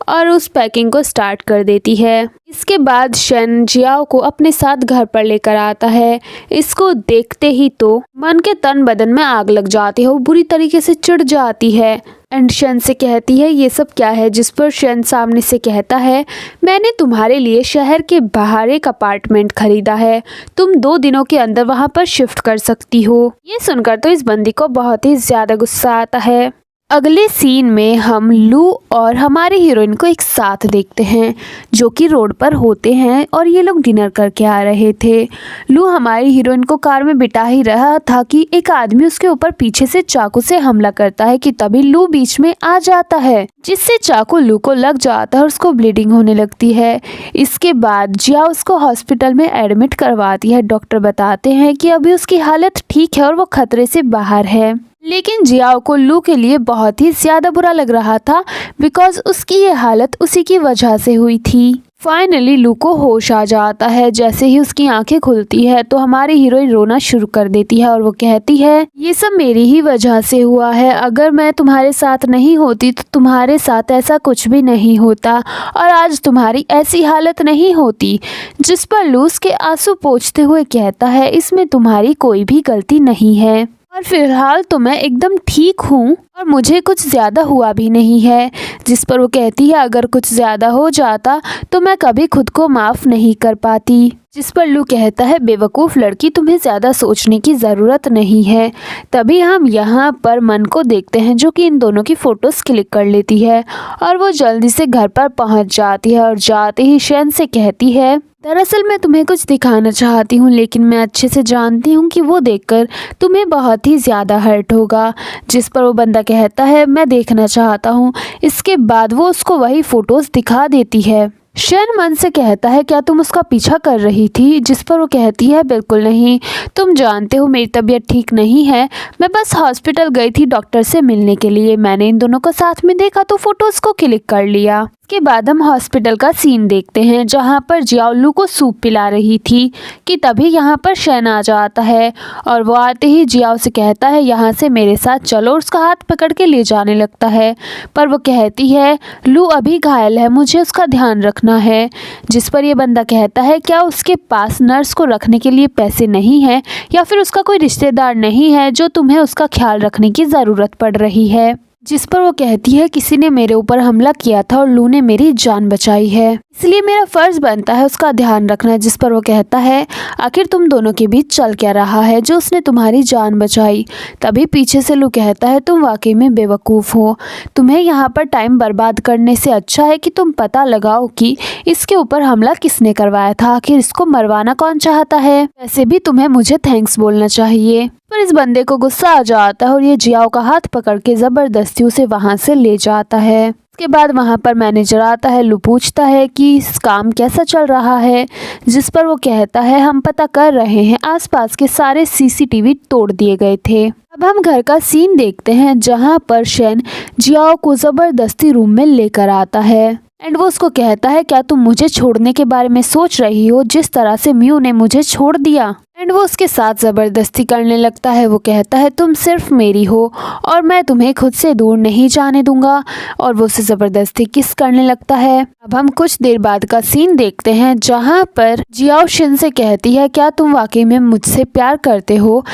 और उस पैकिंग को स्टार्ट कर देती है। इसके बाद शन जियाओ को अपने साथ घर पर लेकर आता है। इसको देखते ही तो मन के तन बदन में आग लग जाती है, वो बुरी तरीके से चिढ़ जाती है एंड शन से कहती है ये सब क्या है? जिस पर शन सामने से कहता है मैंने तुम्हारे लिए शहर के बाहर एक अपार्टमेंट खरीदा है, तुम 2 दिनों के अंदर वहां पर शिफ्ट कर सकती हो। ये सुनकर तो इस बंदी को बहुत ही ज्यादा गुस्सा आता है। अगले सीन में हम लू और हमारे हीरोइन को एक साथ देखते हैं जो कि रोड पर होते हैं और ये लोग डिनर करके आ रहे थे। लू हमारी हीरोइन को कार में बिठा ही रहा था कि एक आदमी उसके ऊपर पीछे से चाकू से हमला करता है कि तभी लू बीच में आ जाता है, जिससे चाकू लू को लग जाता है और उसको ब्लीडिंग होने लगती है। इसके बाद जिया उसको हॉस्पिटल में एडमिट करवाती है। डॉक्टर बताते हैं कि अभी उसकी हालत ठीक है और वो खतरे से बाहर है, लेकिन जियाओ को लू के लिए बहुत ही ज़्यादा बुरा लग रहा था बिकॉज उसकी ये हालत उसी की वजह से हुई थी। फाइनली लू को होश आ जाता है। जैसे ही उसकी आंखें खुलती है तो हमारी हीरोइन रोना शुरू कर देती है और वो कहती है ये सब मेरी ही वजह से हुआ है, अगर मैं तुम्हारे साथ नहीं होती तो तुम्हारे साथ ऐसा कुछ भी नहीं होता और आज तुम्हारी ऐसी हालत नहीं होती। जिस पर लू उसके आंसू पोंछते हुए कहता है इसमें तुम्हारी कोई भी गलती नहीं है और फिलहाल तो मैं एकदम ठीक हूँ और मुझे कुछ ज़्यादा हुआ भी नहीं है। जिस पर वो कहती है अगर कुछ ज़्यादा हो जाता तो मैं कभी खुद को माफ़ नहीं कर पाती। जिस पर लू कहता है बेवकूफ़ लड़की, तुम्हें ज़्यादा सोचने की ज़रूरत नहीं है। तभी हम यहाँ पर मन को देखते हैं जो कि इन दोनों की फ़ोटोज़ क्लिक कर लेती है और वो जल्दी से घर पर पहुँच जाती है और जाते ही शन से कहती है दरअसल मैं तुम्हें कुछ दिखाना चाहती हूँ, लेकिन मैं अच्छे से जानती हूँ कि वो देखकर तुम्हें बहुत ही ज़्यादा हर्ट होगा। जिस पर वो बंदा कहता है मैं देखना चाहता हूँ। इसके बाद वो उसको वही फ़ोटोज़ दिखा देती है। शन मन से कहता है क्या तुम उसका पीछा कर रही थी? जिस पर वो कहती है बिल्कुल नहीं, तुम जानते हो मेरी तबीयत ठीक नहीं है, मैं बस हॉस्पिटल गई थी डॉक्टर से मिलने के लिए, मैंने इन दोनों को साथ में देखा तो फोटोज़ को क्लिक कर लिया। के बाद हम हॉस्पिटल का सीन देखते हैं जहां पर जियाओ लू को सूप पिला रही थी कि तभी यहां पर शन आ जाता है और वो आते ही जियाओ से कहता है यहां से मेरे साथ चलो और उसका हाथ पकड़ के ले जाने लगता है। पर वो कहती है लू अभी घायल है, मुझे उसका ध्यान रखना है। जिस पर ये बंदा कहता है क्या उसके पास नर्स को रखने के लिए पैसे नहीं है या फिर उसका कोई रिश्तेदार नहीं है जो तुम्हें उसका ख्याल रखने की ज़रूरत पड़ रही है? जिस पर वो कहती है किसी ने मेरे ऊपर हमला किया था और लू ने मेरी जान बचाई है, इसलिए मेरा फर्ज बनता है उसका ध्यान रखना। जिस पर वो कहता है आखिर तुम दोनों के बीच चल क्या रहा है जो उसने तुम्हारी जान बचाई? तभी पीछे से लू कहता है तुम वाकई में बेवकूफ़ हो, तुम्हें यहाँ पर टाइम बर्बाद करने से अच्छा है कि तुम पता लगाओ कि इसके ऊपर हमला किसने करवाया था, आखिर इसको मरवाना कौन चाहता है। वैसे भी तुम्हें मुझे थैंक्स बोलना चाहिए। पर इस बंदे को गुस्सा आ जाता है और ये जियाओ का हाथ पकड़ के ज़बरदस्ती उसे वहाँ से ले जाता है। उसके बाद वहाँ पर मैनेजर आता है। लू पूछता है कि इस काम कैसा चल रहा है? जिस पर वो कहता है हम पता कर रहे हैं, आसपास के सारे सीसीटीवी तोड़ दिए गए थे। अब हम घर का सीन देखते हैं जहाँ पर शन जियाओ को ज़बरदस्ती रूम में लेकर आता है एंड वो उसको कहता है क्या तुम मुझे छोड़ने के बारे में सोच रही हो जिस तरह से म्यू ने मुझे छोड़ दिया? एंड वो उसके साथ ज़बरदस्ती करने लगता है। वो कहता है तुम सिर्फ मेरी हो और मैं तुम्हें खुद से दूर नहीं जाने दूंगा और वो उसे ज़बरदस्ती किस करने लगता है। अब हम कुछ देर बाद का सीन देखते हैं जहाँ पर जियाओ शन से कहती है क्या तुम वाकई में मुझसे प्यार करते हो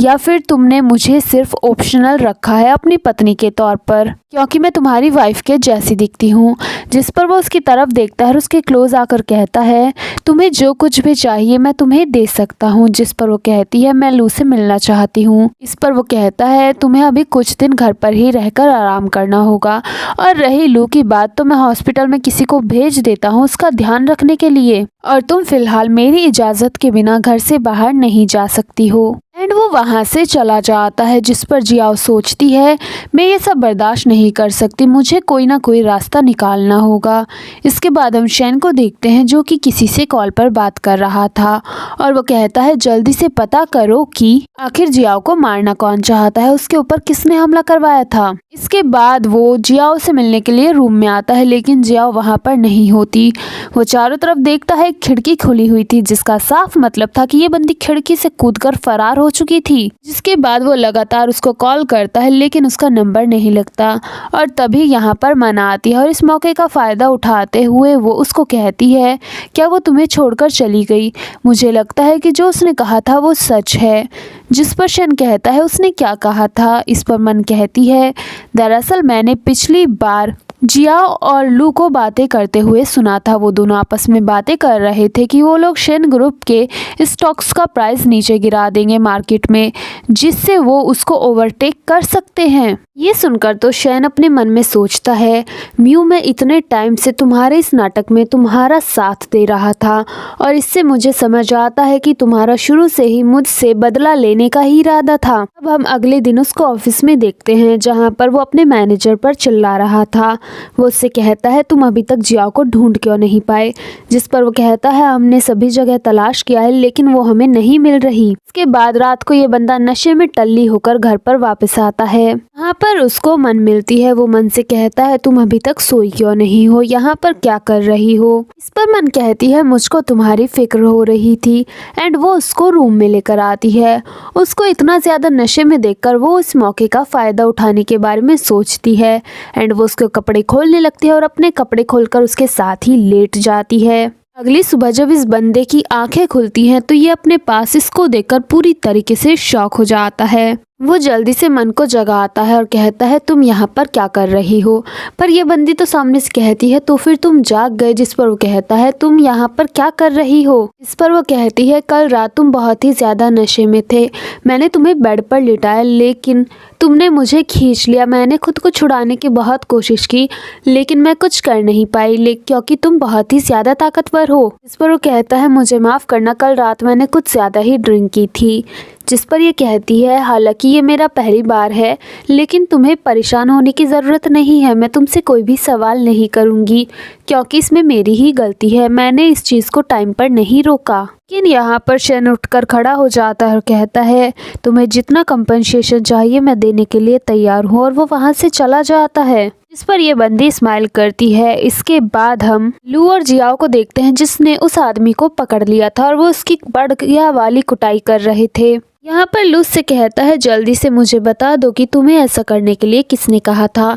या फिर तुमने मुझे सिर्फ ऑप्शनल रखा है अपनी पत्नी के तौर पर क्योंकि मैं तुम्हारी वाइफ के जैसी दिखती हूँ? जिस पर वो उसकी तरफ देखता है और उसके क्लोज आकर कहता है तुम्हें जो कुछ भी चाहिए मैं तुम्हें दे सकता हूँ। जिस पर वो कहती है मैं लू से मिलना चाहती हूँ। इस पर वो कहता है तुम्हें अभी कुछ दिन घर पर ही रहकर आराम करना होगा और रही लू की बात तो मैं हॉस्पिटल में किसी को भेज देता हूँ उसका ध्यान रखने के लिए और तुम फिलहाल मेरी इजाज़त के बिना घर से बाहर नहीं जा सकती हो। एंड वो वहाँ से चला जाता है, जिस पर जियाओ सोचती है मैं ये सब बर्दाश्त नहीं कर सकती, मुझे कोई ना कोई रास्ता निकालना होगा। इसके बाद हम शेन को देखते हैं जो कि किसी से कॉल पर बात कर रहा था और वो कहता है जल्दी से पता करो कि आखिर जियाओ को मारना कौन चाहता है, उसके ऊपर किसने हमला करवाया था। इसके बाद वो जियाओ से मिलने के लिए रूम में आता है, लेकिन जियाओ वहाँ पर नहीं होती। वो चारों तरफ देखता है, खिड़की खुली हुई थी, जिसका साफ मतलब था कि ये बंदी खिड़की से कूदकर फरार हो चुकी थी। जिसके बाद वो लगातार उसको कॉल करता है, लेकिन उसका नंबर नहीं लगता और तभी यहाँ पर मना आती है और इस मौके का फ़ायदा उठाते हुए वो उसको कहती है क्या वो तुम्हें छोड़कर चली गई? मुझे लगता है कि जो उसने कहा था वो सच है। जिस पर शेन कहता है उसने क्या कहा था? इस पर मन कहती है दरअसल मैंने पिछली बार जियाओ और लू को बातें करते हुए सुना था। वो दोनों आपस में बातें कर रहे थे कि वो लोग शेन ग्रुप के स्टॉक्स का प्राइस नीचे गिरा देंगे मार्केट में, जिससे वो उसको ओवरटेक कर सकते हैं। ये सुनकर तो शेन अपने मन में सोचता है म्यू मैं इतने टाइम से तुम्हारे इस नाटक में तुम्हारा साथ दे रहा था और इससे मुझे समझ आता है कि तुम्हारा शुरू से ही मुझसे बदला लेने का ही इरादा था। अब हम अगले दिन उसको ऑफिस में देखते हैं जहाँ पर वो अपने मैनेजर पर चिल्ला रहा था। वो उससे कहता है तुम अभी तक जियाओ को ढूंढ क्यों नहीं पाए? जिस पर वो कहता है हमने सभी जगह तलाश किया है लेकिन वो हमें नहीं मिल रही। इसके बाद रात को ये बंदा नशे में टल्ली होकर घर पर वापस आता है। यहाँ पर उसको मन मिलती है। वो मन से कहता है तुम अभी तक सोई क्यों नहीं हो, यहाँ पर क्या कर रही हो? इस पर मन कहती है मुझको तुम्हारी फिक्र हो रही थी एंड वो उसको रूम में लेकर आती है। उसको इतना ज्यादा नशे में देखकर वो इस मौके का फायदा उठाने के बारे में सोचती है एंड वो उसके कपड़े खोलने लगती है और अपने कपड़े खोलकर उसके साथ ही लेट जाती है। अगली सुबह जब इस बंदे की आंखें खुलती हैं तो ये अपने पास इसको देखकर पूरी तरीके से शॉक हो जाता है। वो जल्दी से मन को जगाता है और कहता है तुम यहाँ पर क्या कर रही हो? पर यह बंदी तो सामने से कहती है तो फिर तुम जाग गए। जिस पर वो कहता है तुम यहाँ पर क्या कर रही हो? इस पर वो कहती है कल रात तुम बहुत ही ज्यादा नशे में थे, मैंने तुम्हें बेड पर लिटाया लेकिन तुमने मुझे खींच लिया। मैंने खुद को छुड़ाने की बहुत कोशिश की लेकिन मैं कुछ कर नहीं पाई क्योंकि तुम बहुत ही ज्यादा ताकतवर हो। इस पर वो कहता है मुझे माफ करना, कल रात मैंने कुछ ज्यादा ही ड्रिंक की थी। जिस पर ये कहती है हालांकि ये मेरा पहली बार है लेकिन तुम्हें परेशान होने की ज़रूरत नहीं है, मैं तुमसे कोई भी सवाल नहीं करूँगी क्योंकि इसमें मेरी ही गलती है, मैंने इस चीज़ को टाइम पर नहीं रोका। लेकिन यहाँ पर शेन उठकर खड़ा हो जाता है और कहता है तुम्हें जितना कंपनसेशन चाहिए मैं देने के लिए तैयार हूँ और वो वहाँ से चला जाता है। इस पर यह बंदी स्माइल करती है। इसके बाद हम लू और जियाओ को देखते हैं जिसने उस आदमी को पकड़ लिया था और वो उसकी बढ़िया वाली कुटाई कर रहे थे। यहाँ पर लू से कहता है जल्दी से मुझे बता दो कि तुम्हें ऐसा करने के लिए किसने कहा था,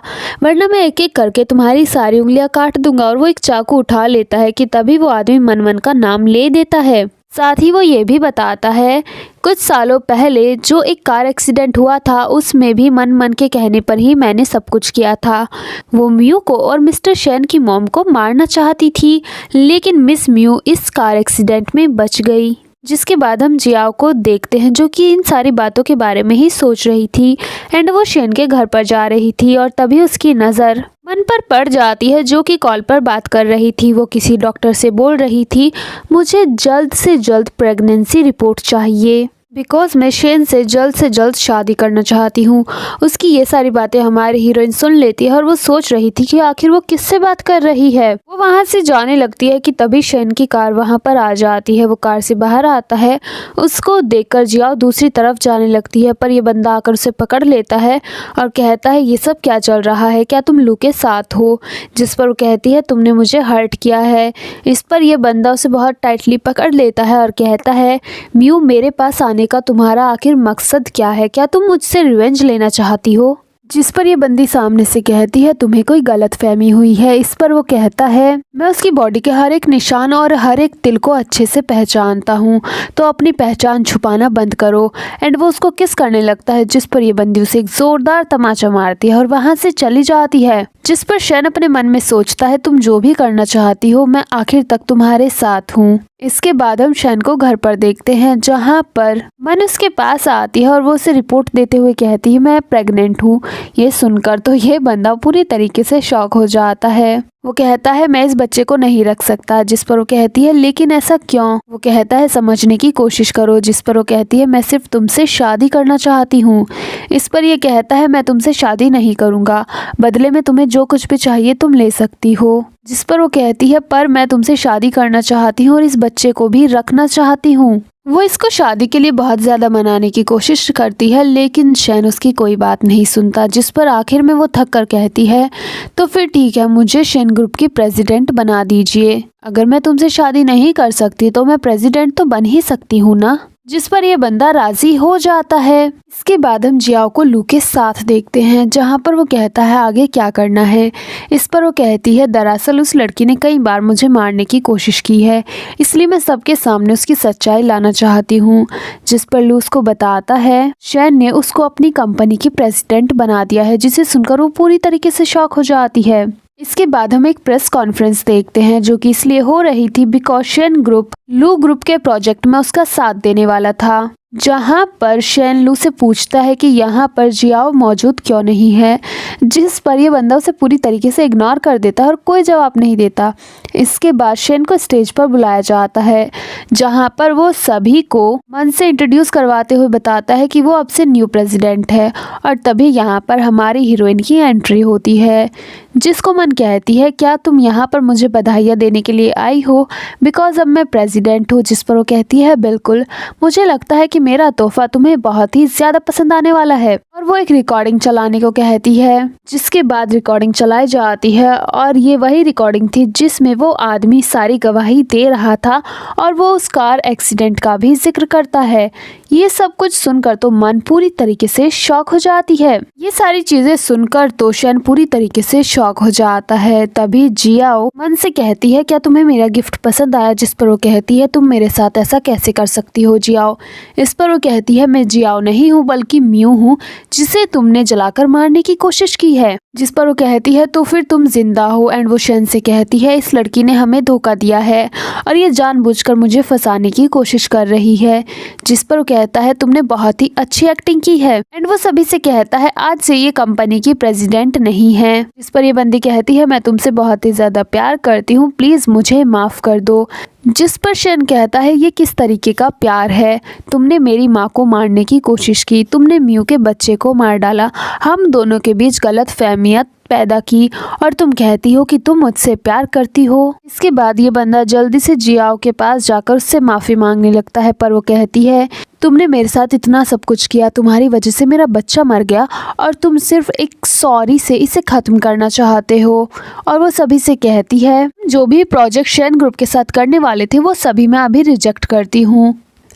वरना मैं एक एक करके तुम्हारी सारी उंगलियां काट दूंगा। और वो एक चाकू उठा लेता है कि तभी वो आदमी मनमन का नाम ले देता है। साथ ही वो ये भी बताता है कुछ सालों पहले जो एक कार एक्सीडेंट हुआ था उसमें भी मनमन के कहने पर ही मैंने सब कुछ किया था। वो म्यू को और मिस्टर शेन की मॉम को मारना चाहती थी लेकिन मिस म्यू इस कार एक्सीडेंट में बच गई। जिसके बाद हम जियाओ को देखते हैं जो कि इन सारी बातों के बारे में ही सोच रही थी एंड वो शेन के घर पर जा रही थी और तभी उसकी नज़र मन पर पड़ जाती है जो कि कॉल पर बात कर रही थी। वो किसी डॉक्टर से बोल रही थी मुझे जल्द से जल्द प्रेगनेंसी रिपोर्ट चाहिए बिकॉज मैं शेन से जल्द शादी करना चाहती हूँ। उसकी ये सारी बातें हमारी हीरोइन सुन लेती है और वो सोच रही थी कि आखिर वो किससे बात कर रही है। वो वहाँ से जाने लगती है कि तभी शेन की कार वहाँ पर आ जाती है। वो कार से बाहर आता है, उसको देखकर जियाओ दूसरी तरफ जाने लगती है पर यह बंदा आकर उसे पकड़ लेता है और कहता है ये सब क्या चल रहा है, क्या तुम लू के साथ हो? जिस पर वो कहती है तुमने मुझे हर्ट किया है। इस पर यह बंदा उसे बहुत टाइटली पकड़ लेता है और कहता है म्यू मेरे पास आने का तुम्हारा आखिर मकसद क्या है? क्या तुम मुझसे रिवेंज लेना चाहती हो? जिस पर यह बंदी सामने से कहती है तुम्हें कोई गलतफहमी हुई है। इस पर वो कहता है मैं उसकी बॉडी के हर एक निशान और हर एक तिल को अच्छे से पहचानता हूँ तो अपनी पहचान छुपाना बंद करो। एंड वो उसको किस करने लगता है जिस पर यह बंदी उसे एक जोरदार तमाचा मारती है और वहाँ से चली जाती है। जिस पर शेन अपने मन में सोचता है तुम जो भी करना चाहती हो मैं आखिर तक तुम्हारे साथ हूँ। इसके बाद हम शेन को घर पर देखते हैं जहाँ पर मन उसके पास आती है और वो उसे रिपोर्ट देते हुए कहती है मैं प्रेग्नेंट हूँ। ये सुनकर तो ये बंदा पूरी तरीके से शॉक हो जाता है। वो कहता है मैं इस बच्चे को नहीं रख सकता, जिस पर वो कहती है लेकिन ऐसा क्यों। वो कहता है समझने की कोशिश करो, जिस पर वो कहती है मैं सिर्फ तुमसे शादी करना चाहती हूँ। इस पर ये कहता है मैं तुमसे शादी नहीं करूँगा, बदले में तुम्हें जो कुछ भी चाहिए तुम ले सकती हो। जिस पर वो कहती है पर मैं तुमसे शादी करना चाहती हूँ और इस बच्चे को भी रखना चाहती हूँ। वो इसको शादी के लिए बहुत ज़्यादा मनाने की कोशिश करती है लेकिन शैन उसकी कोई बात नहीं सुनता, जिस पर आखिर में वो थक कर कहती है तो फिर ठीक है, मुझे शैन ग्रुप की प्रेसिडेंट बना दीजिए। अगर मैं तुमसे शादी नहीं कर सकती तो मैं प्रेसिडेंट तो बन ही सकती हूँ ना। जिस पर यह बंदा राजी हो जाता है। इसके बाद हम जियाओ को लू के साथ देखते हैं, जहाँ पर वो कहता है आगे क्या करना है। इस पर वो कहती है दरअसल उस लड़की ने कई बार मुझे मारने की कोशिश की है, इसलिए मैं सबके सामने उसकी सच्चाई लाना चाहती हूँ। जिस पर लू उसको बताता है शैन ने उसको अपनी कंपनी की प्रेसिडेंट बना दिया है, जिसे सुनकर वो पूरी तरीके से शॉक हो जाती है। इसके बाद हम एक प्रेस कॉन्फ्रेंस देखते हैं जो कि इसलिए हो रही थी बिकॉज शैन ग्रुप लू ग्रुप के प्रोजेक्ट में उसका साथ देने वाला था, जहां पर शैन लू से पूछता है कि यहाँ पर जियाओ मौजूद क्यों नहीं है। जिस पर यह बंदा उसे पूरी तरीके से इग्नोर कर देता है और कोई जवाब नहीं देता। इसके बाद शैन को स्टेज पर बुलाया जाता है, जहां पर वो सभी को मन से इंट्रोड्यूस करवाते हुए बताता है कि वो अब से न्यू प्रेसिडेंट है। और तभी यहाँ पर हमारी हीरोइन की एंट्री होती है, जिसको मन कहती है क्या तुम यहाँ पर मुझे बधाइयाँ देने के लिए आई हो बिकॉज अब मैं प्रेसिडेंट हूँ। जिस पर वो कहती है बिल्कुल, मुझे लगता है कि मेरा तोहफा तुम्हें बहुत ही ज़्यादा पसंद आने वाला है। और वो एक रिकॉर्डिंग चलाने को कहती है, जिसके बाद रिकॉर्डिंग चलाई जाती है और ये वही रिकॉर्डिंग थी जिसमें वो आदमी सारी गवाही दे रहा था और वो उस कार एक्सीडेंट का भी जिक्र करता है। ये सब कुछ सुनकर तो मन पूरी तरीके से शॉक हो जाती है। ये सारी चीजें सुनकर तो शैन पूरी तरीके से शॉक हो जाता है। तभी जियाओ मन से कहती है क्या तुम्हें मेरा गिफ्ट पसंद आया। जिस पर वो कहती है तुम मेरे साथ ऐसा कैसे कर सकती हो जियाओ। इस पर वो कहती है मैं जियाओ नहीं हूँ बल्कि म्यू हूँ, जिसे तुमने जलाकर मारने की कोशिश की है। जिस पर वो कहती है तो फिर तुम जिंदा हो। एंड वो शैन से कहती है इस लड़की ने हमें धोखा दिया है और ये जानबूझकर मुझे फंसाने की कोशिश कर रही है। जिस पर वो कहता है तुमने बहुत ही अच्छी एक्टिंग की है। एंड वो सभी से कहता है आज से ये कंपनी की प्रेसिडेंट नहीं है। जिस पर ये बंदी कहती है मैं तुमसे बहुत ही ज्यादा प्यार करती हूँ, प्लीज मुझे माफ कर दो। जिस पर शैन कहता है ये किस तरीके का प्यार है, तुमने मेरी माँ को मारने की कोशिश की, तुमने म्यू के बच्चे को मार डाला, हम दोनों के बीच गलत फहमियत पैदा की और तुम कहती हो कि तुम मुझसे प्यार करती हो। इसके बाद ये बंदा जल्दी से जियाओ के पास जाकर उससे माफ़ी मांगने लगता है, पर वो कहती है तुमने मेरे साथ इतना सब कुछ किया, तुम्हारी वजह से मेरा बच्चा मर गया और तुम सिर्फ एक सॉरी से इसे ख़त्म करना चाहते हो। और वो सभी से कहती है जो भी प्रोजेक्ट शैन ग्रुप के साथ करने वाले थे वो सभी मैं अभी रिजेक्ट करती हूँ।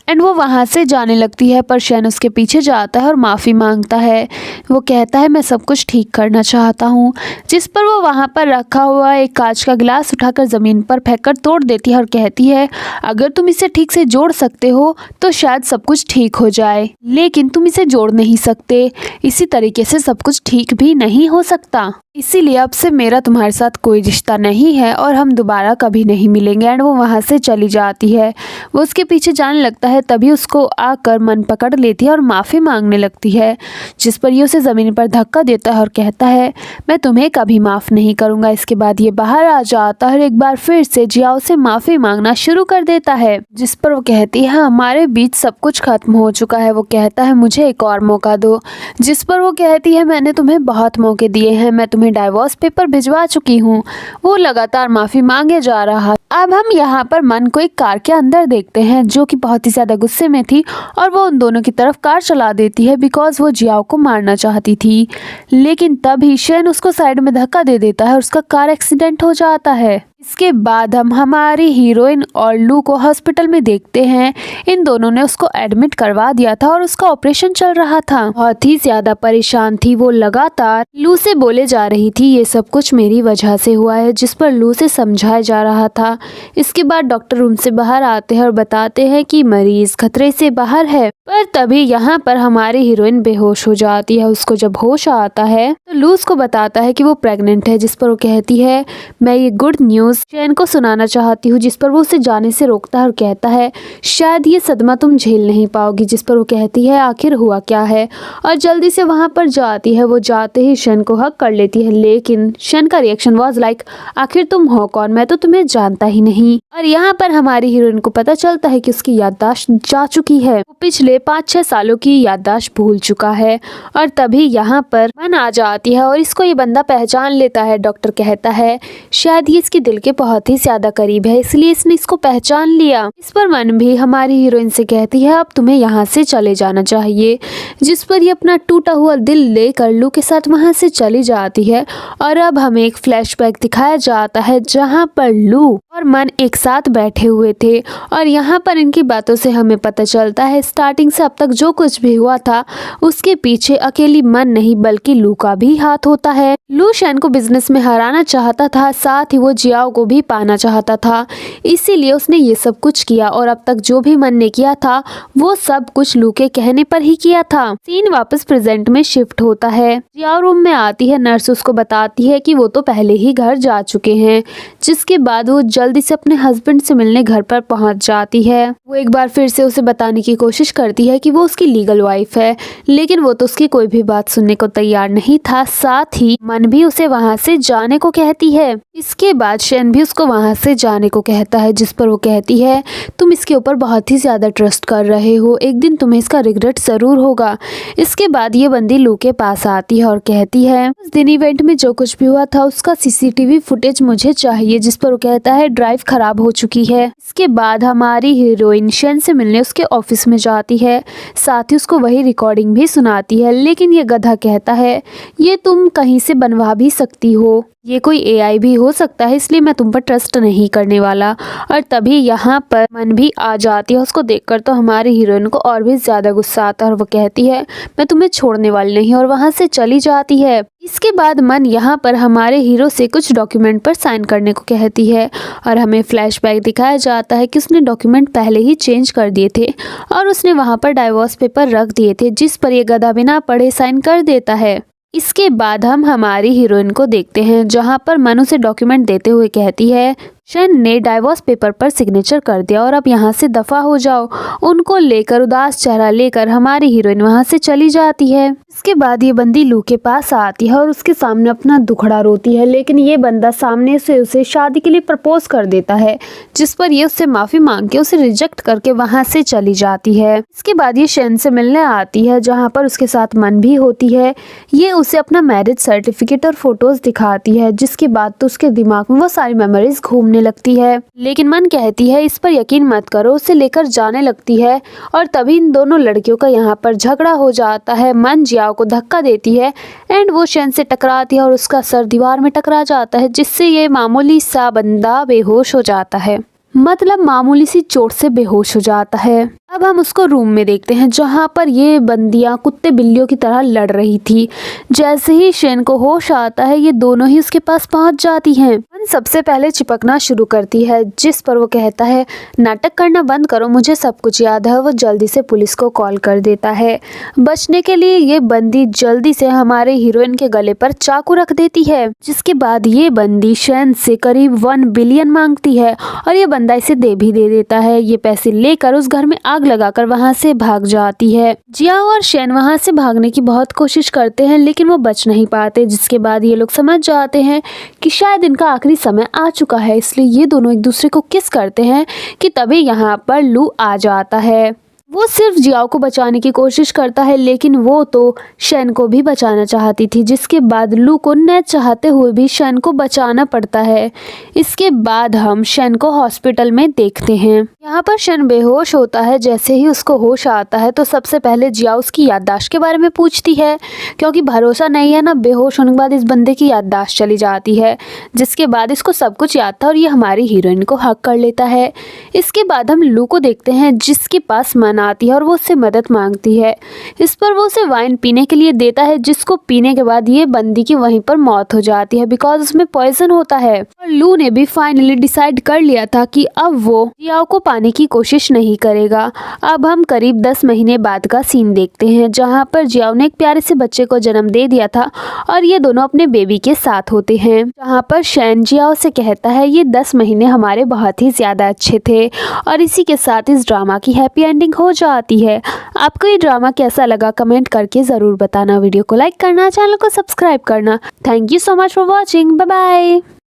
एंड वो वहाँ से जाने लगती है, पर शैन उसके पीछे जाता है और माफ़ी मांगता है। वो कहता है मैं सब कुछ ठीक करना चाहता हूँ। जिस पर वो वहाँ पर रखा हुआ एक कांच का गिलास उठाकर ज़मीन पर फेंककर तोड़ देती है और कहती है अगर तुम इसे ठीक से जोड़ सकते हो तो शायद सब कुछ ठीक हो जाए, लेकिन तुम इसे जोड़ नहीं सकते, इसी तरीके से सब कुछ ठीक भी नहीं हो सकता। इसीलिए अब से मेरा तुम्हारे साथ कोई रिश्ता नहीं है और हम दोबारा कभी नहीं मिलेंगे। एंड वो वहाँ से चली जाती है। वो उसके पीछे जाने लगता है, तभी उसको आकर मन पकड़ लेती है और माफ़ी मांगने लगती है। जिस पर ये उसे ज़मीन पर धक्का देता है और कहता है मैं तुम्हें कभी माफ़ नहीं करूँगा। इसके बाद ये बाहर आ जाता है और एक बार फिर से जियाओ से माफ़ी मांगना शुरू कर देता है। जिस पर वो कहती है हमारे बीच सब कुछ खत्म हो चुका है। वो कहता है मुझे एक और मौका दो। जिस पर वो कहती है मैंने तुम्हें बहुत मौके दिए हैं, मैं तुम्हें डाइवोर्स पेपर भिजवा चुकी हूँ। वो लगातार माफ़ी मांगे जा रहा। अब हम यहाँ पर मन को एक कार के अंदर देखते हैं जो कि बहुत ही ज़्यादा गुस्से में थी और वो उन दोनों की तरफ कार चला देती है बिकॉज वो जियाओ को मारना चाहती थी। लेकिन तभी शैन उसको साइड में धक्का दे देता है और उसका कार एक्सीडेंट हो जाता है। इसके बाद हम हमारी हीरोइन और लू को हॉस्पिटल में देखते हैं। इन दोनों ने उसको एडमिट करवा दिया था और उसका ऑपरेशन चल रहा था। बहुत ही ज्यादा परेशान थी वो, लगातार लू से बोले जा रही थी ये सब कुछ मेरी वजह से हुआ है, जिस पर लू से समझाया जा रहा था। इसके बाद डॉक्टर रूम से बाहर आते हैं और बताते हैं कि मरीज खतरे से बाहर है। पर तभी यहाँ पर हमारी हीरोइन बेहोश हो जाती है। उसको जब होश आता है तो लू उसको बताता है कि वो प्रेग्नेंट है, जिस पर वो कहती है मैं ये गुड न्यूज़ शैन को सुनाना चाहती हूँ, जिस पर वो उसे जाने से रोकता है और कहता है शायद ये सदमा तुम झेल नहीं पाओगी, जिस पर वो कहती है आखिर हुआ क्या है, और जल्दी से वहाँ पर जाती है। वो जाते ही शैन को हक कर लेती है, लेकिन शैन का रिएक्शन वाज लाइक आखिर तुम हो कौन, मैं तो तुम्हें जानता ही नहीं। और यहाँ पर हमारी हीरोइन को पता चलता है कि उसकी याददाश्त जा चुकी है, वो पिछले 5-6 सालों की याददाश्त भूल चुका है। और तभी यहाँ पर मन आ जाती है और इसको ये बंदा पहचान लेता है। डॉक्टर कहता है शायद ये इसके दिल के बहुत ही ज्यादा करीब है, इसलिए इसने इसको पहचान लिया। इस पर मन भी हमारी हीरोइन से कहती है अब तुम्हें यहाँ से चले जाना चाहिए, जिस पर ये अपना टूटा हुआ दिल लेकर लू के साथ वहाँ से चली जाती है। और अब हमें एक फ्लैशबैक दिखाया जाता है जहाँ पर लू और मन एक साथ बैठे हुए थे, और यहाँ पर इनकी बातों से हमें पता चलता है स्टार्टिंग से अब तक जो कुछ भी हुआ था उसके पीछे अकेली मन नहीं बल्कि लू का भी हाथ होता है। लू शैन को बिजनेस में हराना चाहता था, साथ ही वो जियाओ को भी पाना चाहता था, इसीलिए उसने ये सब कुछ किया। और अब तक जो भी मन ने किया था वो सब कुछ लू के कहने पर ही किया था। सीन वापस प्रेजेंट में शिफ्ट होता है। जियाओ रूम में आती है, नर्स उसको बताती है कि वो तो पहले ही घर जा चुके हैं, जिसके बाद वो जल्दी से अपने हस्बैंड से मिलने घर पर पहुंच जाती है। वो एक बार फिर से उसे बताने की कोशिश करती है कि वो उसकी लीगल वाइफ है, लेकिन वो तो उसकी कोई भी बात सुनने को तैयार नहीं था। साथ ही मन भी उसे वहां से जाने को कहती है। इसके बाद शैन भी उसको वहां से जाने को कहता है, जिस पर वो कहती है तुम इसके ऊपर बहुत ही ज्यादा ट्रस्ट कर रहे हो, एक दिन तुम्हें इसका रिग्रेट जरूर होगा। इसके बाद ये बंदी लू के पास आती है और कहती है उस दिन इवेंट में जो कुछ भी हुआ था उसका सीसीटीवी फुटेज मुझे चाहिए, जिस पर वो कहता है ड्राइव खराब हो चुकी है। इसके बाद हमारी हीरोइन शैन से मिलने उसके ऑफिस में जाती है, साथ ही उसको वही रिकॉर्डिंग भी सुनाती है, लेकिन ये गधा कहता है ये तुम कहीं से बनवा भी सकती हो, ये कोई एआई भी हो सकता है, इसलिए मैं तुम पर ट्रस्ट नहीं करने वाला। और तभी यहाँ पर मन भी आ जाती है। उसको देखकर तो हमारी हीरोइन को और भी ज्यादा गुस्सा आता है और वो कहती है मैं तुम्हें छोड़ने वाली नहीं, और वहाँ से चली जाती है। इसके बाद मन यहाँ पर हमारे हीरो से कुछ डॉक्यूमेंट पर साइन करने को कहती है, और हमें फ्लैशबैक दिखाया जाता है कि उसने डॉक्यूमेंट पहले ही चेंज कर दिए थे और उसने वहाँ पर डाइवोर्स पेपर रख दिए थे, जिस पर यह गधा बिना पढ़े साइन कर देता है। इसके बाद हम हमारी हीरोइन को देखते हैं, जहां पर मनु से डॉक्यूमेंट देते हुए कहती है शैन ने डाइवोर्स पेपर पर सिग्नेचर कर दिया और अब यहाँ से दफा हो जाओ। उनको लेकर उदास चेहरा लेकर हमारी हीरोइन वहाँ से चली जाती है। इसके बाद ये बंदी लू के पास आती है और उसके सामने अपना दुखड़ा रोती है, लेकिन ये बंदा सामने से उसे शादी के लिए प्रपोज कर देता है, जिस पर ये उससे माफी मांग के उसे रिजेक्ट करके वहाँ से चली जाती है। इसके बाद ये शैन से मिलने आती है, जहाँ पर उसके साथ मन भी होती है। ये उसे अपना मैरिज सर्टिफिकेट और फोटोज दिखाती है, जिसके बाद तो उसके दिमाग में वो सारी मेमोरीज घूमने लगती है, लेकिन मन कहती है इस पर यकीन मत करो, उसे लेकर जाने लगती है। और तभी इन दोनों लड़कियों का यहाँ पर झगड़ा हो जाता है। मन जियाओ को धक्का देती है एंड वो शैन से टकराती है और उसका सर दीवार में टकरा जाता है, जिससे ये मामूली सा बंदा बेहोश हो जाता है, मतलब मामूली सी चोट से बेहोश हो जाता है। अब हम उसको रूम में देखते हैं, जहाँ पर ये बंदियां कुत्ते बिल्लियों की तरह लड़ रही थी। जैसे ही शैन को होश आता है ये दोनों ही उसके पास पहुंच जाती हैं। मन सबसे पहले चिपकना शुरू करती है, जिस पर वो कहता है नाटक करना बंद करो, मुझे सब कुछ याद है। वो जल्दी से पुलिस को कॉल कर देता है। बचने के लिए ये बंदी जल्दी से हमारे हीरोइन के गले पर चाकू रख देती है, जिसके बाद ये बंदी शैन से करीब 1 बिलियन मांगती है और ये बंदा इसे दे भी दे देता है। ये पैसे लेकर उस घर में आग लगाकर वहां से भाग जाती है। जियाओ और शैन वहां से भागने की बहुत कोशिश करते हैं, लेकिन वो बच नहीं पाते, जिसके बाद ये लोग समझ जाते हैं कि शायद इनका आखिरी समय आ चुका है, इसलिए ये दोनों एक दूसरे को किस करते हैं कि तभी यहाँ पर लू आ जाता है। वो सिर्फ जियाओ को बचाने की कोशिश करता है, लेकिन वो तो शैन को भी बचाना चाहती थी, जिसके बाद लू को न चाहते हुए भी शैन को बचाना पड़ता है। इसके बाद हम शैन को हॉस्पिटल में देखते हैं। यहाँ पर शैन बेहोश होता है। जैसे ही उसको होश आता है तो सबसे पहले जियाओ उसकी याददाश्त के बारे में पूछती है, क्योंकि भरोसा नहीं है ना, बेहोश होने के बाद इस बंदे की याददाश्त चली जाती है, जिसके बाद इसको सब कुछ याद था और ये हमारी हीरोइन को हक कर लेता है। इसके बाद हम लू को देखते हैं, जिसके पास मन आती है और वो उससे मदद मांगती है। इस पर वो उसे वाइन पीने के लिए देता है, जिसको पीने के बाद ये बंदी की वहीं पर मौत हो जाती है बिकॉज उसमें पॉइजन होता है। और लू ने भी फाइनली डिसाइड कर लिया था कि अब वो जियाओ को पाने की कोशिश नहीं करेगा। अब हम करीब 10 महीने बाद का सीन देखते हैं, जहाँ पर जियाओ ने एक प्यारे से बच्चे को जन्म दे दिया था और ये दोनों अपने बेबी के साथ होते हैं। जहाँ पर शैन जियाओ से कहता है ये 10 महीने हमारे बहुत ही ज़्यादा अच्छे थे। और इसी के साथ इस ड्रामा की हैप्पी एंडिंग हो जाती है। आपको ये ड्रामा कैसा लगा कमेंट करके ज़रूर बताना। वीडियो को लाइक करना, चैनल को सब्सक्राइब करना। Thank you so much for watching. Bye bye.